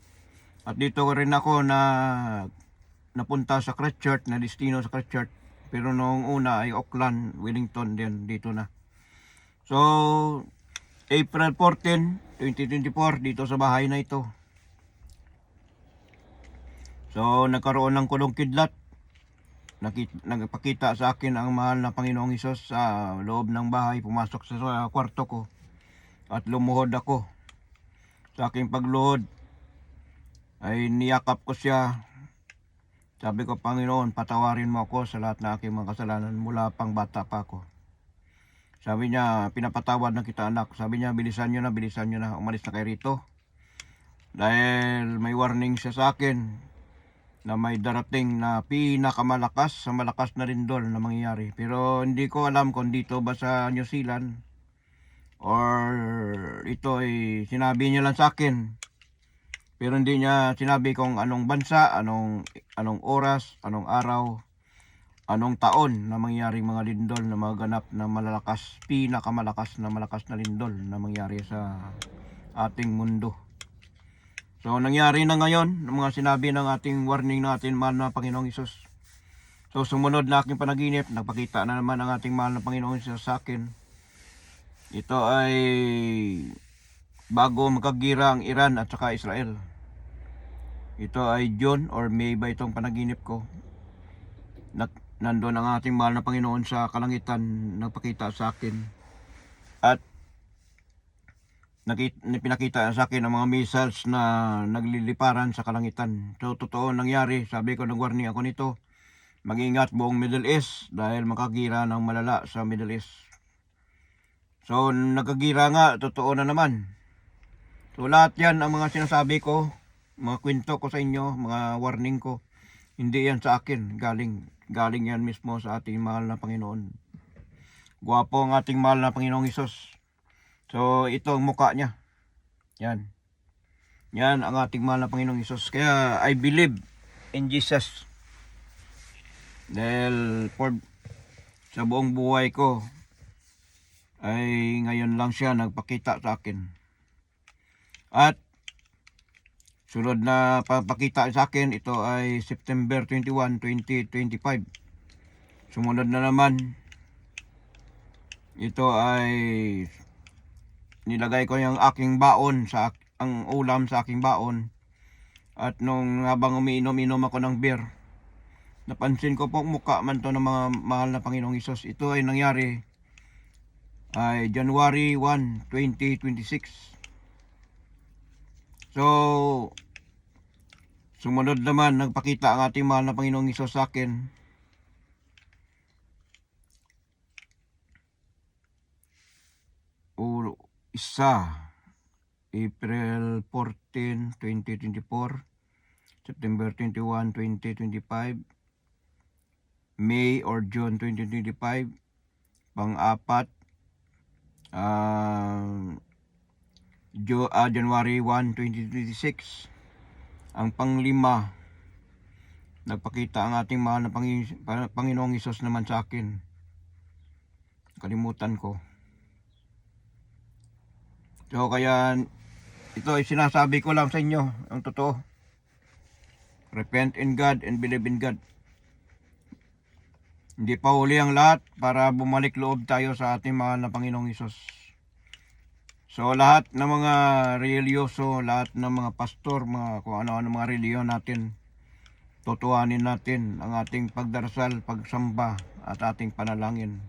At dito rin ako napunta sa Christchurch, na destino sa Christchurch. Pero noong una ay Auckland, Wellington din, dito na. So April 14, 2024, dito sa bahay na ito. So nagkaroon ng kulong kidlat. Nagpakita sa akin ang mahal na Panginoong Hesus sa loob ng bahay. Pumasok sa kwarto ko at lumuhod ako. Sa aking pagluhod ay niyakap ko siya. Sabi ko, Panginoon, patawarin mo ako sa lahat na aking mga kasalanan mula pang bata pa ako. Sabi niya, pinapatawad na kita, anak. Sabi niya, bilisan nyo na, umalis na kayo rito. Dahil may warning siya sa akin na may darating na pinakamalakas sa malakas na lindol na mangyayari. Pero hindi ko alam kung dito ba sa New Zealand or ito ay sinabi niya lang sa akin. Pero hindi niya sinabi kung anong bansa, anong oras, anong araw, anong taon na mangyaring mga lindol na maganap na malalakas, pinakamalakas na malakas na lindol na mangyari sa ating mundo. So nangyari na ngayon ng mga sinabi ng ating warning natin, mahal na Panginoong Hesus. So sumunod na aking panaginip, nagpakita na naman ang ating mahal na Panginoong Hesus sa akin. Ito ay bago magkagira ang Iran at saka Israel. Ito ay June or May ba itong panaginip ko. Nandun ang ating mahal na Panginoon sa kalangitan, nagpakita sa akin. At pinakita sa akin ang mga missiles na nagliliparan sa kalangitan. So totoo nangyari, sabi ko, nag-warning ako nito. Mag-ingat buong Middle East dahil makagira ng malala sa Middle East. So nagkagira nga, totoo na naman. So lahat yan ang mga sinasabi ko, mga kwento ko sa inyo, mga warning ko, hindi yan sa akin, galing yan mismo sa ating mahal na Panginoon. Gwapo ang ating mahal na Panginoong Hesus. So ito ang mukha niya. Yan ang ating mahal na Panginoong Hesus. Kaya I believe in Jesus. Dahil sa buong buhay ko ay ngayon lang siya nagpakita sa akin. At sunod na papakita sa akin, ito ay September 21, 2025. Sumunod na naman, ito ay nilagay ko yung aking baon, ang ulam sa aking baon. At nung habang umiinom-inom ako ng beer, napansin ko po mukha man to ng mga mahal na Panginoong Hesus. Ito ay nangyari ay January 1, 2026. So, sumunod naman, nagpakita ang ating mahal na Panginoong Hesus sa akin. April 14, 2024, September 21, 2025, May or June 2025, pang-apat, January 1, 2026, ang pang-lima, nagpakita ang ating mahal na Panginoong Hesus naman sa akin. Kalimutan ko. So kaya ito ay sinasabi ko lang sa inyo ang totoo. Repent in God and believe in God. Hindi pa huli ang lahat para bumalik loob tayo sa ating mahal na Panginoong Hesus. So lahat ng mga religyoso, lahat ng mga pastor, kung ano-ano mga reliyon natin, tutuhanin natin ang ating pagdarasal, pagsamba at ating panalangin.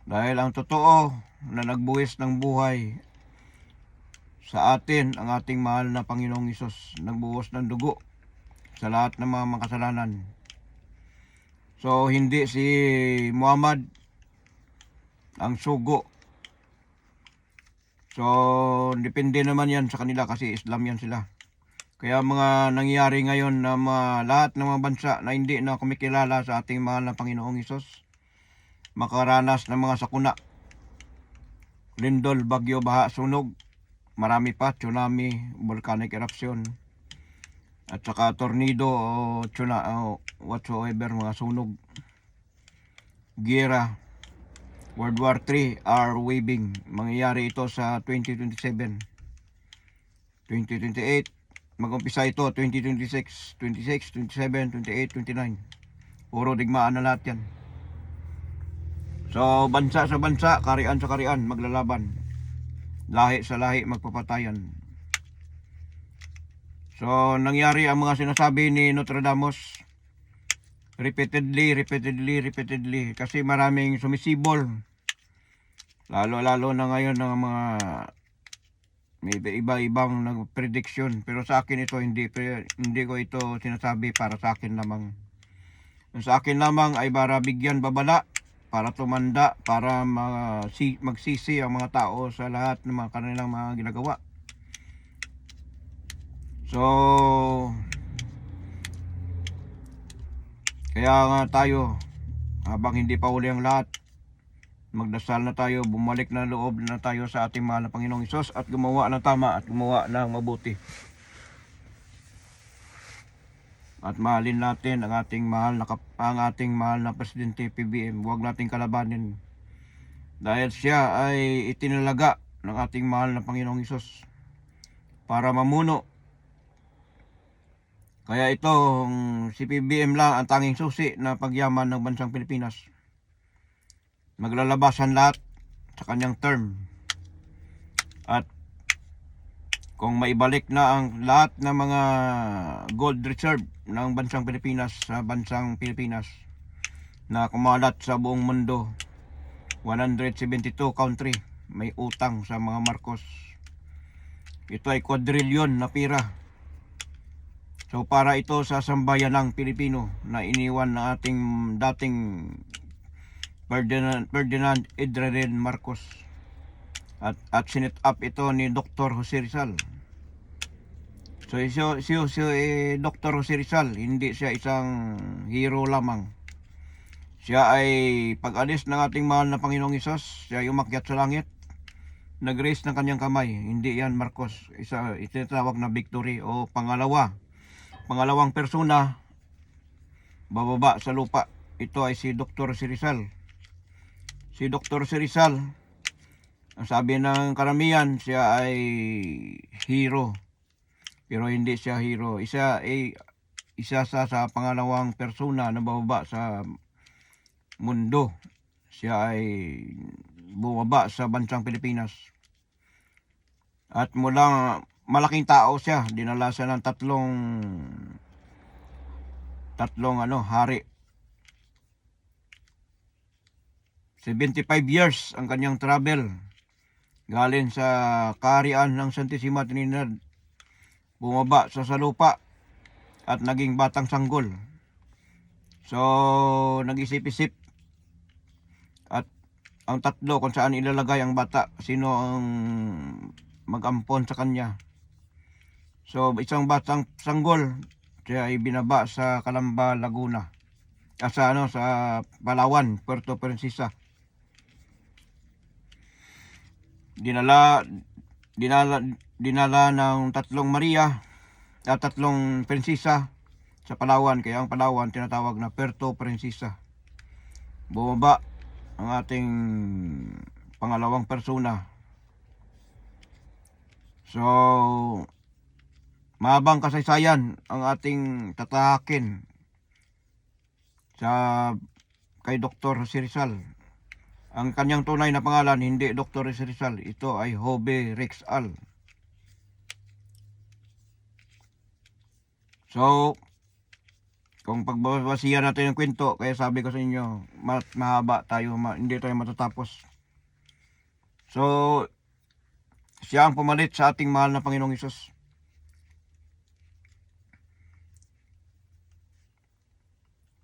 Dahil ang totoo na nagbuwis ng buhay sa atin, ang ating mahal na Panginoong Hesus, nagbuhos ng dugo sa lahat ng mga makasalanan. So hindi si Muhammad ang sugo. So depende naman yan sa kanila kasi Islam yan sila. Kaya mga nangyayari ngayon na lahat ng mga bansa na hindi na kumikilala sa ating mahal na Panginoong Hesus, makaranas ng mga sakuna, lindol, bagyo, baha, sunog, marami pa, tsunami, volcanic eruption, at saka tornado o whatsoever, mga sunog, giyera, World War 3 are waving. Mangyayari ito sa 2027, 2028, mag-umpisa ito 2026, 26, 27, 28, 29. Puro digmaan na lahat yan. So bansa sa bansa, karian sa karian, maglalaban. Lahi sa lahi, magpapatayan. So nangyari ang mga sinasabi ni Nostradamus repeatedly kasi maraming sumisibol, lalo na ngayon ng mga may iba-ibang prediction. Pero sa akin ito hindi ko ito sinasabi para sa akin lamang. Sa akin lamang ay para bigyan babala, para tumanda, para magsisi ang mga tao sa lahat ng mga kanilang mga ginagawa. So kaya nga tayo, habang hindi pa uli ang lahat, magdasal na tayo, bumalik na loob na tayo sa ating mahal na Panginoong Hesus at gumawa ng tama at gumawa ng mabuti. At mahalin natin ang ating mahal na Presidente PBM. Huwag nating kalabanin. Dahil siya ay itinalaga ng ating mahal na Panginoong Hesus para mamuno. Kaya itong si PBM lang ang tanging susi na pagyaman ng bansang Pilipinas. Maglalabasan lahat sa kanyang term. At kung maibalik na ang lahat ng mga gold reserve ng bansang Pilipinas sa bansang Pilipinas na kumalat sa buong mundo, 172 country may utang sa mga Marcos. Ito ay quadrillion na pira. So para ito sa sambayanang Pilipino na iniwan ng ating dating Ferdinand Edredin Marcos. At sinet up ito ni Dr. Jose Rizal. So si Dr. Jose Rizal, hindi siya isang hero lamang. Siya ay pag-alis ng ating mahal na Panginoong Hesus, siya ay umakyat sa langit, nag-raise ng kanyang kamay. Hindi yan Marcos, itinatawag na victory. O pangalawang persona bababa sa lupa, ito ay si Dr. Jose Rizal. Si Dr. Jose Rizal, Ang sabi ng karamihan, siya ay hero. Pero hindi siya hero. Isa sa pangalawang persona na bababa sa mundo. Siya ay bumaba sa bansang Pilipinas. At mula malaking tao siya, dinala siya ng tatlong hari. 75 years ang kanyang travel. Galing sa kaharian ng Santissima Trinidad, bumaba sa lupa at naging batang sanggol. So, nag-isip-isip at ang tatlo kung saan ilalagay ang bata, sino ang mag-ampon sa kanya. So, isang batang sanggol, siya ay binaba sa Calamba, Laguna. Sa Palawan, Puerto Princesa. Dinala ng tatlong Maria at tatlong prinsesa sa Palawan, kaya ang Palawan tinatawag na Puerto Princesa. Bumaba ang ating pangalawang persona. So, mahabang kasaysayan ang ating tatahakin kay Dr. Jose Rizal. Ang kanyang tunay na pangalan, hindi Dr. Jose Rizal. Ito ay Jove Rexal. So, kung pagbabasihan natin ang kwento, kaya sabi ko sa inyo, mahaba tayo, hindi tayo matatapos. So, siya ang pumalit sa ating mahal na Panginoong Hesus.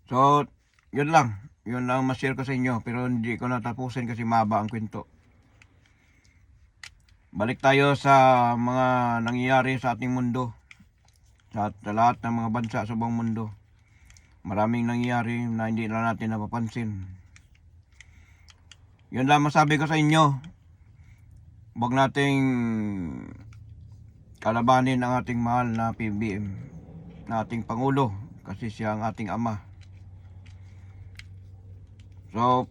So, yun lang ma-share ko sa inyo, pero hindi ko natapusin kasi mahaba ang kwento. Balik tayo sa mga nangyayari sa ating mundo, sa lahat ng mga bansa sa buong mundo. Maraming nangyayari na hindi na natin napapansin. Yun lang masabi ko sa inyo. Huwag nating kalabanin ang ating mahal na PBBM, na ating Pangulo, kasi siya ang ating ama. So,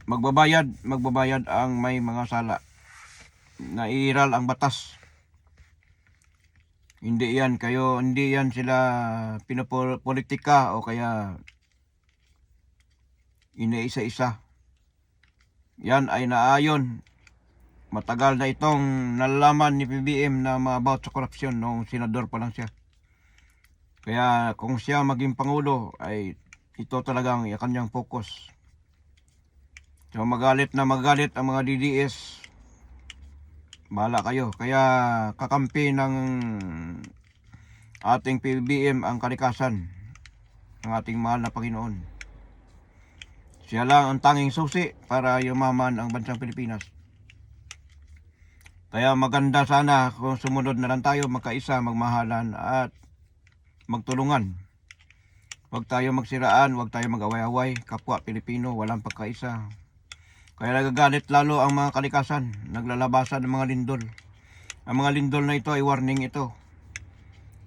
magbabayad ang may mga sala. Naiiral ang batas. Hindi yan sila pinopolitika o kaya iniisa-isa. Yan ay naayon. Matagal na itong nalalaman ni PBBM na about sa korupsyon noong senador pa lang siya. Kaya kung siya maging Pangulo, ay ito talagang kanyang focus. So magalit ang mga DDS, bahala kayo. Kaya kakampi ng ating PBBM ang kalikasan ng ating mahal na Panginoon. Siya lang ang tanging susi para yumaman ang bansang Pilipinas. Kaya maganda sana kung sumunod na lang tayo, magkaisa, magmahalan at magtulungan. Huwag tayo magsiraan, huwag tayo mag-away-away. Kapwa Pilipino, walang pagkaisa. Kaya nagagalit lalo ang mga kalikasan, naglalabasan ng mga lindol. Ang mga lindol na ito ay warning ito.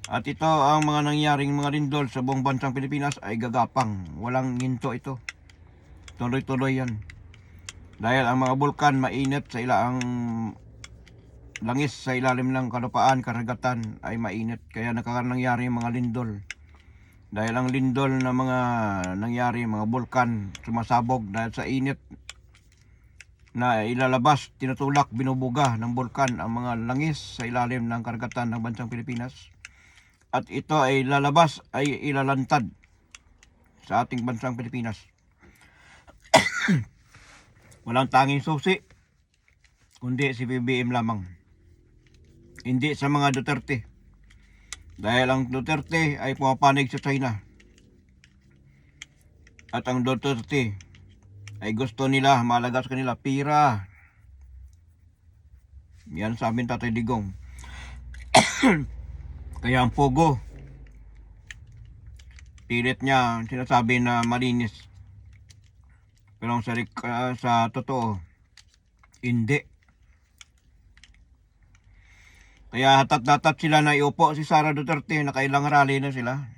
At ito ang mga nangyaring mga lindol sa buong bansang Pilipinas ay gagapang. Walang ginto ito. Tuloy-tuloy yan. Dahil ang mga bulkan mainit sa ang langis sa ilalim ng kalupaan, karagatan ay mainit. Kaya nangyari mga lindol. Dahil ang lindol na mga nangyari, mga bulkan, sumasabog dahil sa init na ilalabas, tinutulak, binubuga ng bulkan ang mga langis sa ilalim ng karagatan ng bansang Pilipinas. At ito ay lalabas, ay ilalantad sa ating bansang Pilipinas. Walang tanging susi, kundi si PBBM lamang. Hindi sa mga Duterte. Dahil ang Duterte ay pumapanig sa China. At ang Duterte ay gusto nila, malaga sa kanila, pira. Yan sa amin Tatay Digong. Kaya ang Pogo, pilit niya sinasabi na malinis. Pero sa totoo, hindi. Kaya hatat-hatat sila na iupo si Sara Duterte, na kailang rally na sila.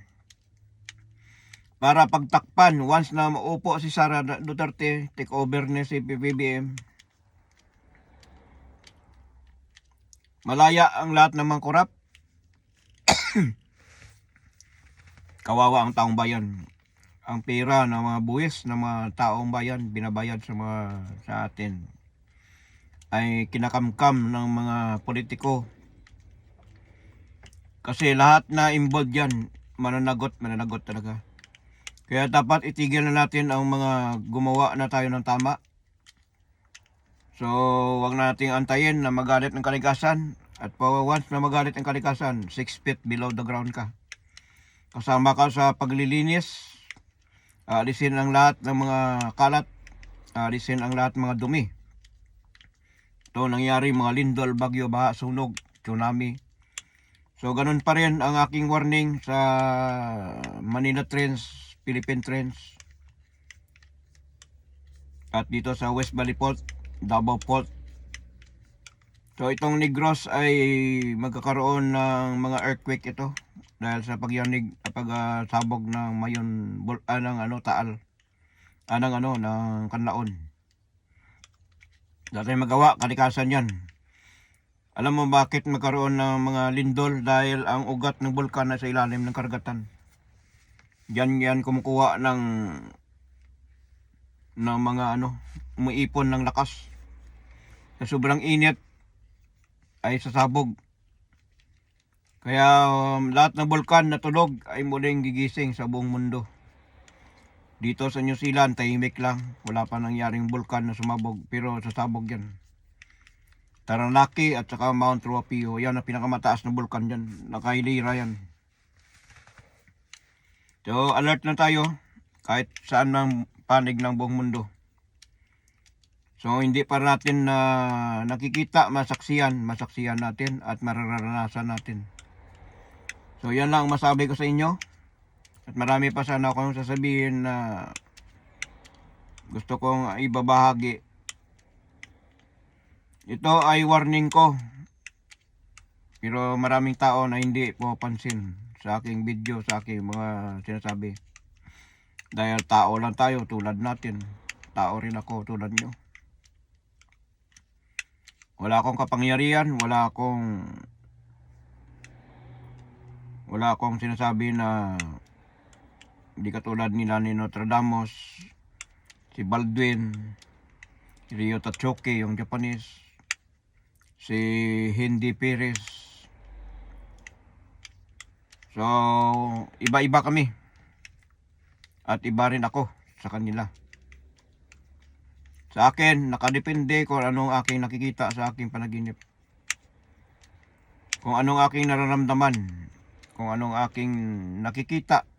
Para pagtakpan, once na maupo si Sara Duterte, take over na si PBBM. malaya ang lahat ng mga korap. Kawawa ang taong bayan. Ang pera ng mga buwis ng mga taong bayan binabayad sa atin ay kinakamkam ng mga politiko. Kasi lahat na involved yan, mananagot talaga. Kaya dapat itigil na natin ang mga gumawa na tayo ng tama. So, wag nating antayin na magalit ng kalikasan. At once na magalit ng kalikasan, 6 feet below the ground ka. Kasama ka sa paglilinis, alisin ang lahat ng mga kalat, alisin ang lahat ng mga dumi. Ito nangyari mga lindol, bagyo, baha, sunog, tsunami. So ganun pa rin ang aking warning sa Manila Trends, Philippine Trends. At dito sa West Valley Fault, Davao Fault. So itong Negros ay magkakaroon ng mga earthquake ito dahil sa pagsabog ng mayon taal ng kanlaon. Dati magawa kalikasan yan. Alam mo bakit magkaroon ng mga lindol? Dahil ang ugat ng bulkan na sa ilalim ng karagatan. Yan kumukuha ng mga umiipon ng lakas. Sa sobrang init ay sasabog. Kaya lahat ng bulkan na tulog ay muling gigising sa buong mundo. Dito sa New Zealand, tahimik lang. Wala pa nangyaring bulkan na sumabog, pero sasabog yan. Taranaki at saka Mount Ruapio, yan ang pinakamataas na bulkan dyan. Nakailira yan. So, alert na tayo kahit saan ng panig ng buong mundo. So, hindi pa natin nakikita, masaksiyan natin at mararanasan natin. So, yan lang masabi ko sa inyo. At marami pa sana akong sasabihin na gusto kong ibabahagi. Ito ay warning ko. Pero maraming tao na hindi pumapansin sa aking video, sa aking mga sinasabi. Dahil tao lang tayo, tulad natin. Tao rin ako, tulad nyo. Wala akong kapangyarihan, wala akong sinasabi na hindi katulad nila ni Nostradamus, si Baldwin, si Ryo Tachoke, yung Japanese, si Hindi Perez. So, iba-iba kami. At iba rin ako sa kanila. Sa akin, nakadepende kung anong aking nakikita sa aking panaginip. Kung anong aking nararamdaman. Kung anong aking nakikita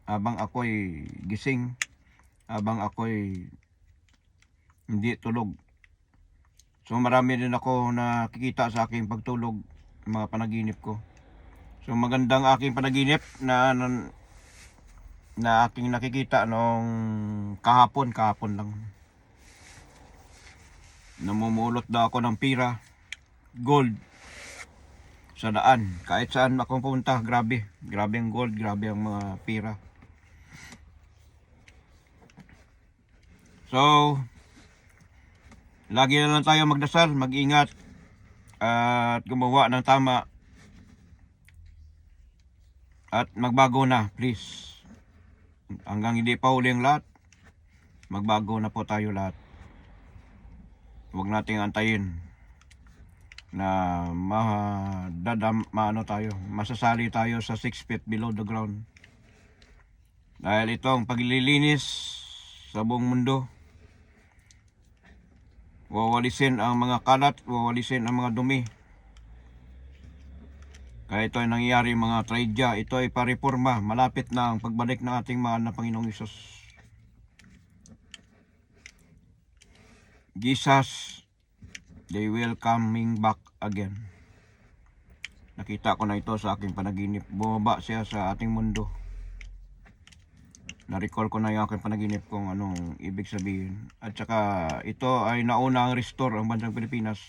habang ako'y gising. Habang ako'y hindi tulog. So marami din ako nakikita sa aking pagtulog, mga panaginip ko. So magandang aking panaginip na aking nakikita nung kahapon lang. Namumulot daw ako ng pira, gold, sa daan. Kahit saan akong pumunta, grabe ang gold, grabe ang mga pira. So, lagi na lang tayo magdasal, mag-ingat, at gumawa ng tama. At magbago na, please. Hanggang hindi pa huli ang lahat, magbago na po tayo lahat. Huwag nating antayin na masasali tayo sa 6 feet below the ground. Dahil itong paglilinis sa buong mundo, wawalisin ang mga kalat, wawalisin ang mga dumi. Kaya ito ay nangyayari mga traidya, ito ay pariporma, malapit na ang pagbalik ng ating mahal na Panginoong Hesus. Jesus, they will coming back again. Nakita ko na ito sa aking panaginip. Bumaba siya sa ating mundo. Na-recall ko na yung aking panaginip kung anong ibig sabihin. At saka ito ay nauna ang restore ang bansang Pilipinas.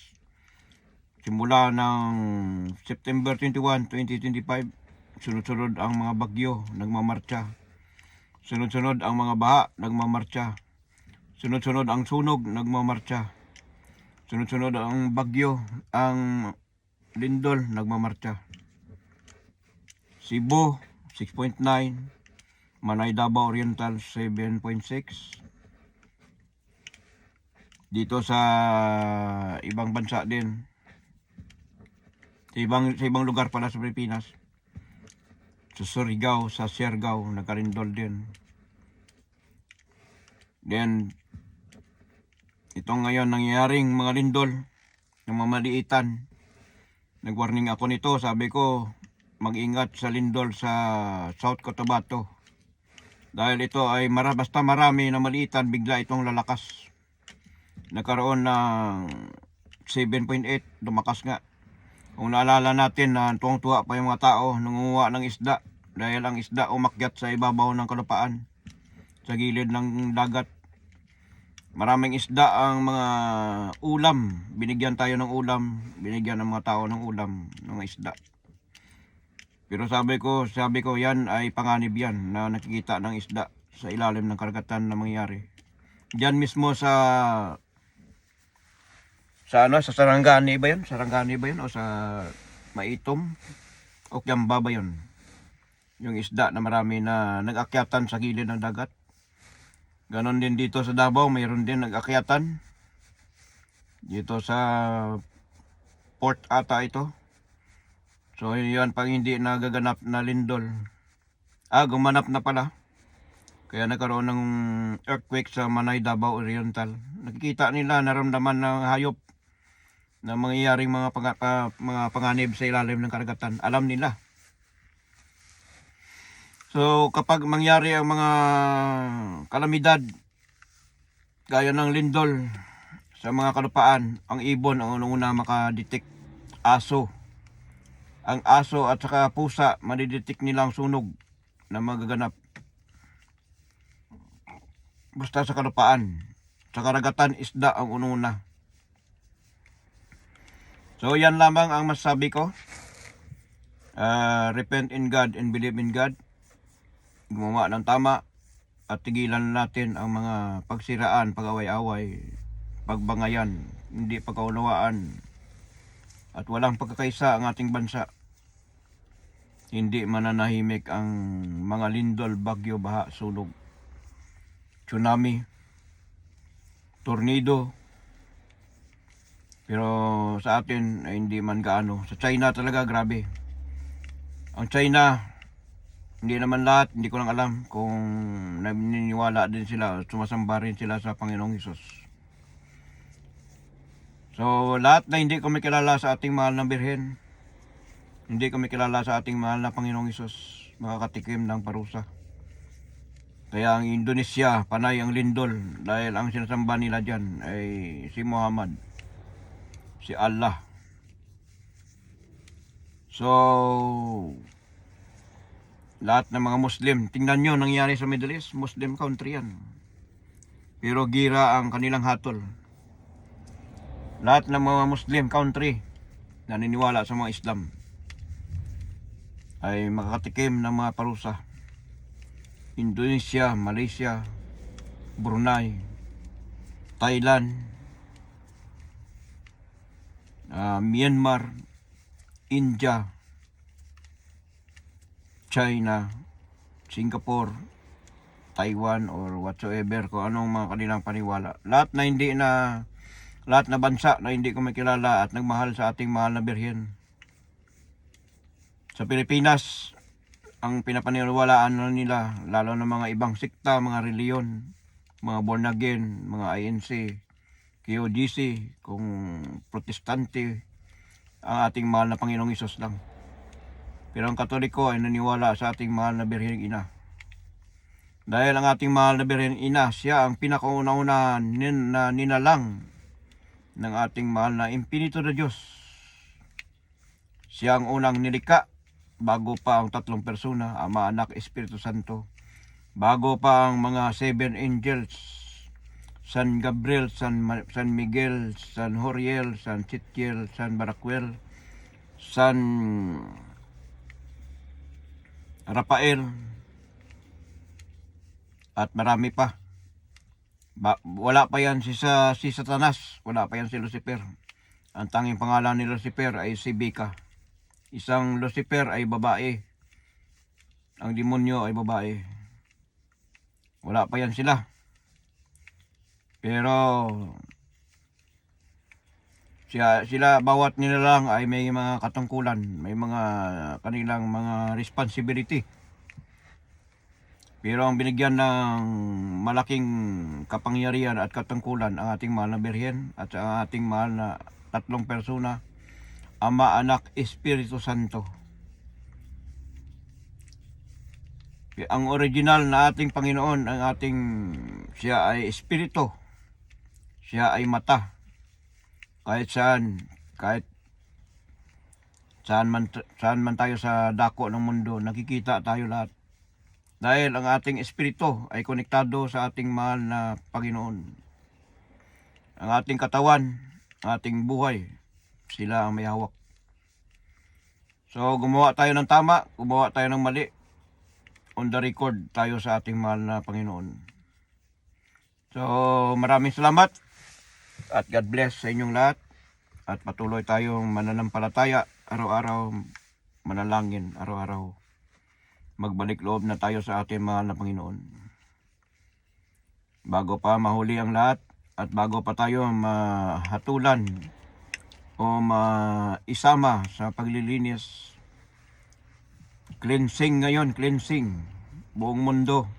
Simula ng September 21, 2025, sunod-sunod ang mga bagyo, nagmamarcha. Sunod-sunod ang mga baha, nagmamarcha. Sunod-sunod ang sunog, nagmamarcha. Sunod-sunod ang bagyo, ang lindol nagmamarcha. Cebu 6.9, Manay Davao Oriental 7.6. Dito sa ibang bansa din, sa ibang lugar pala sa Pilipinas, sa Surigao, sa Siargao, nagkarindol din. Then, itong ngayon nangyayaring mga lindol, ng mamaliitan, nag-warning ako nito, sabi ko, mag-ingat sa lindol sa South Cotabato. Dahil ito ay basta marami na maliitan, bigla itong lalakas. Nagkaroon ng 7.8, lumakas nga. Kung naalala natin na tuwang-tuwa pa yung mga tao nangunguha ng isda dahil ang isda umakyat sa ibabaw ng kalupaan sa gilid ng dagat. Maraming isda ang mga ulam. Binigyan tayo ng ulam, binigyan ng mga tao ng ulam, ng isda. Pero sabi ko yan ay panganib yan na nakikita ng isda sa ilalim ng karagatan na mangyayari. Diyan mismo sa Sarangani ba yun? Sarangani ba yun? O sa Maitom? O Kiamba ba yun? Yung isda na marami na nag-akyatan sa gilid ng dagat. Ganon din dito sa Davao, mayroon din nag-akyatan. Dito sa port ata ito. So yun pang hindi nagaganap na lindol. Gumanap na pala. Kaya nagkaroon ng earthquake sa Manay Davao Oriental. Nakikita nila, naramdaman ng hayop na mangyayaring mga panganib sa ilalim ng karagatan. Alam nila. So kapag mangyari ang mga kalamidad gaya ng lindol sa mga kalupaan, ang ibon ang unang-una makadetect. Aso. Ang aso at saka pusa, madidetect nilang sunog na magaganap. Basta sa kalupaan. Sa karagatan, isda ang unang-una. So yan lamang ang masasabi ko. Repent in God and believe in God. Gumawa ng tama at tigilan natin ang mga pagsiraan, pag-away-away, pagbangayan, hindi pagkaunawaan, at walang pagkakaisa ang ating bansa. Hindi mananahimik ang mga lindol, bagyo, baha, sunog, tsunami, tornado. Pero sa atin ay hindi man gaano. Sa China talaga grabe. Ang China, hindi naman lahat, hindi ko lang alam kung naniniwala din sila, sumasamba rin sila sa Panginoong Hesus. So lahat na hindi kami kilala sa ating mahal na Birhen, hindi kami kilala sa ating mahal na Panginoong Hesus, makakatikim ng parusa. Kaya ang Indonesia, panay ang lindol dahil ang sinasamba nila dyan ay si Muhammad, si Allah. So lahat ng mga Muslim, tingnan nyo nangyari sa Middle East, Muslim country yan. Pero gira ang kanilang hatol. Lahat ng mga Muslim country na naniniwala sa mga Islam ay makakatikim ng mga parusa. Indonesia, Malaysia, Brunei, Thailand, Myanmar, India, China, Singapore, Taiwan, or whatsoever, kung anong mga kanilang paniwala. Lahat na bansa na hindi ko makilala at nagmahal sa ating mahal na Birhen. Sa Pilipinas, ang pinapaniwalaan nila, lalo na mga ibang sekta, mga reliyon, mga born again, mga INC, KOGC, kung protestante, ang ating mahal na Panginoong Hesus lang. Pero ang Katoliko ay naniwala sa ating mahal na Birhen Ina. Dahil ang ating mahal na Birhen Ina, siya ang pinakauna-una na ninalang ng ating mahal na Impinito na Diyos. Siya ang unang nilika bago pa ang tatlong persona, Ama, Anak, Espiritu Santo. Bago pa ang mga 7 angels, San Gabriel, San Miguel, San Horiel, San Chitkiel, San Barakwel, San Rafael, at marami pa. Wala pa yan si Satanas, wala pa yan si Lucifer. Ang tanging pangalan ni Lucifer ay si Bika. Isang Lucifer ay babae. Ang demonyo ay babae. Wala pa yan sila. Pero sila bawat nila lang ay may mga katungkulan, may mga kanilang mga responsibility. Pero ang binigyan ng malaking kapangyarihan at katungkulan ang ating mahal na Birhen at ang ating mahal na tatlong persona, Ama, Anak, Espiritu Santo. Ang original na ating Panginoon, siya ay Espiritu, siya ay mata. Kahit saan man tayo sa dako ng mundo, nakikita tayo lahat. Dahil ang ating espiritu ay konektado sa ating mahal na Panginoon. Ang ating katawan, ang ating buhay, sila ang may hawak. So gumawa tayo ng tama, gumawa tayo ng mali. On the record tayo sa ating mahal na Panginoon. So maraming salamat at God bless sa inyong lahat. At patuloy tayong mananampalataya, araw-araw manalangin, araw-araw magbalik loob na tayo sa ating mahal na Panginoon. Bago pa mahuli ang lahat at bago pa tayo mahatulan o maisama sa paglilinis, cleansing ngayon, cleansing buong mundo.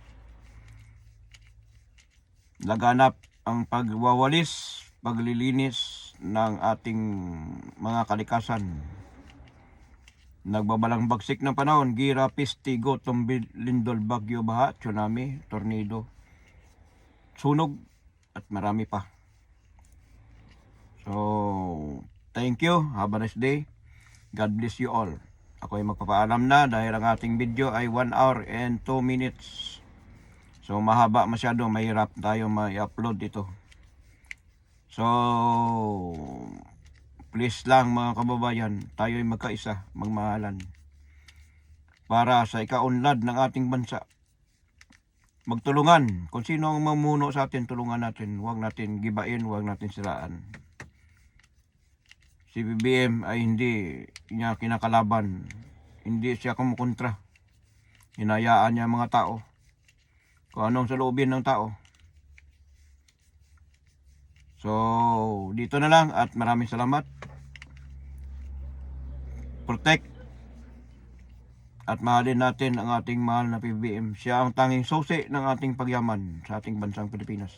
Laganap ang pagwawalis, paglilinis ng ating mga kalikasan. Nagbabalang bagsik ng panahon, gira, peste, gutom, lindol, bagyo, baha, tsunami, tornado, sunog, at marami pa. So, thank you. Have a nice day. God bless you all. Ako ay magpapaalam na dahil ang ating video ay 1 hour and 2 minutes. So, mahaba masyado. Mahirap tayo ma-upload ito. So, please lang mga kababayan, tayo ay magkaisa, magmahalan. Para sa ikaunlad ng ating bansa. Magtulungan. Kung sino ang mamuno sa atin, tulungan natin. Huwag natin gibain, huwag natin siraan. Si BBM ay hindi niya kinakalaban. Hindi siya kumukontra. Hinayaan niya mga tao. Kung anong saloobin ng tao. So, dito na lang at maraming salamat. Protect at mahalin natin ang ating mahal na PBBM. Siya ang tanging susi ng ating pagyaman sa ating bansang Pilipinas.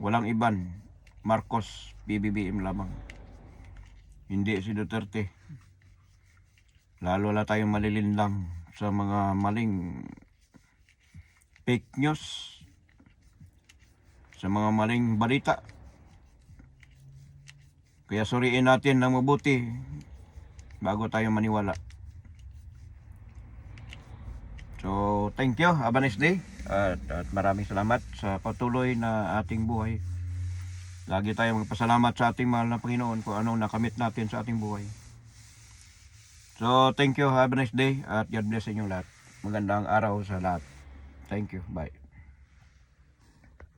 Walang iban. Marcos, PBBM lamang. Hindi si Duterte. Lalo na tayong malilinlang sa mga maling fake news, sa mga maling balita. Kaya suriin natin ng mabuti bago tayo maniwala. So, thank you. Have a nice day. At maraming salamat sa patuloy na ating buhay. Lagi tayong magpasalamat sa ating mahal na Panginoon kung anong nakamit natin sa ating buhay. So, thank you. Have a nice day. At God bless inyong lahat. Magandang araw sa lahat. Thank you. Bye.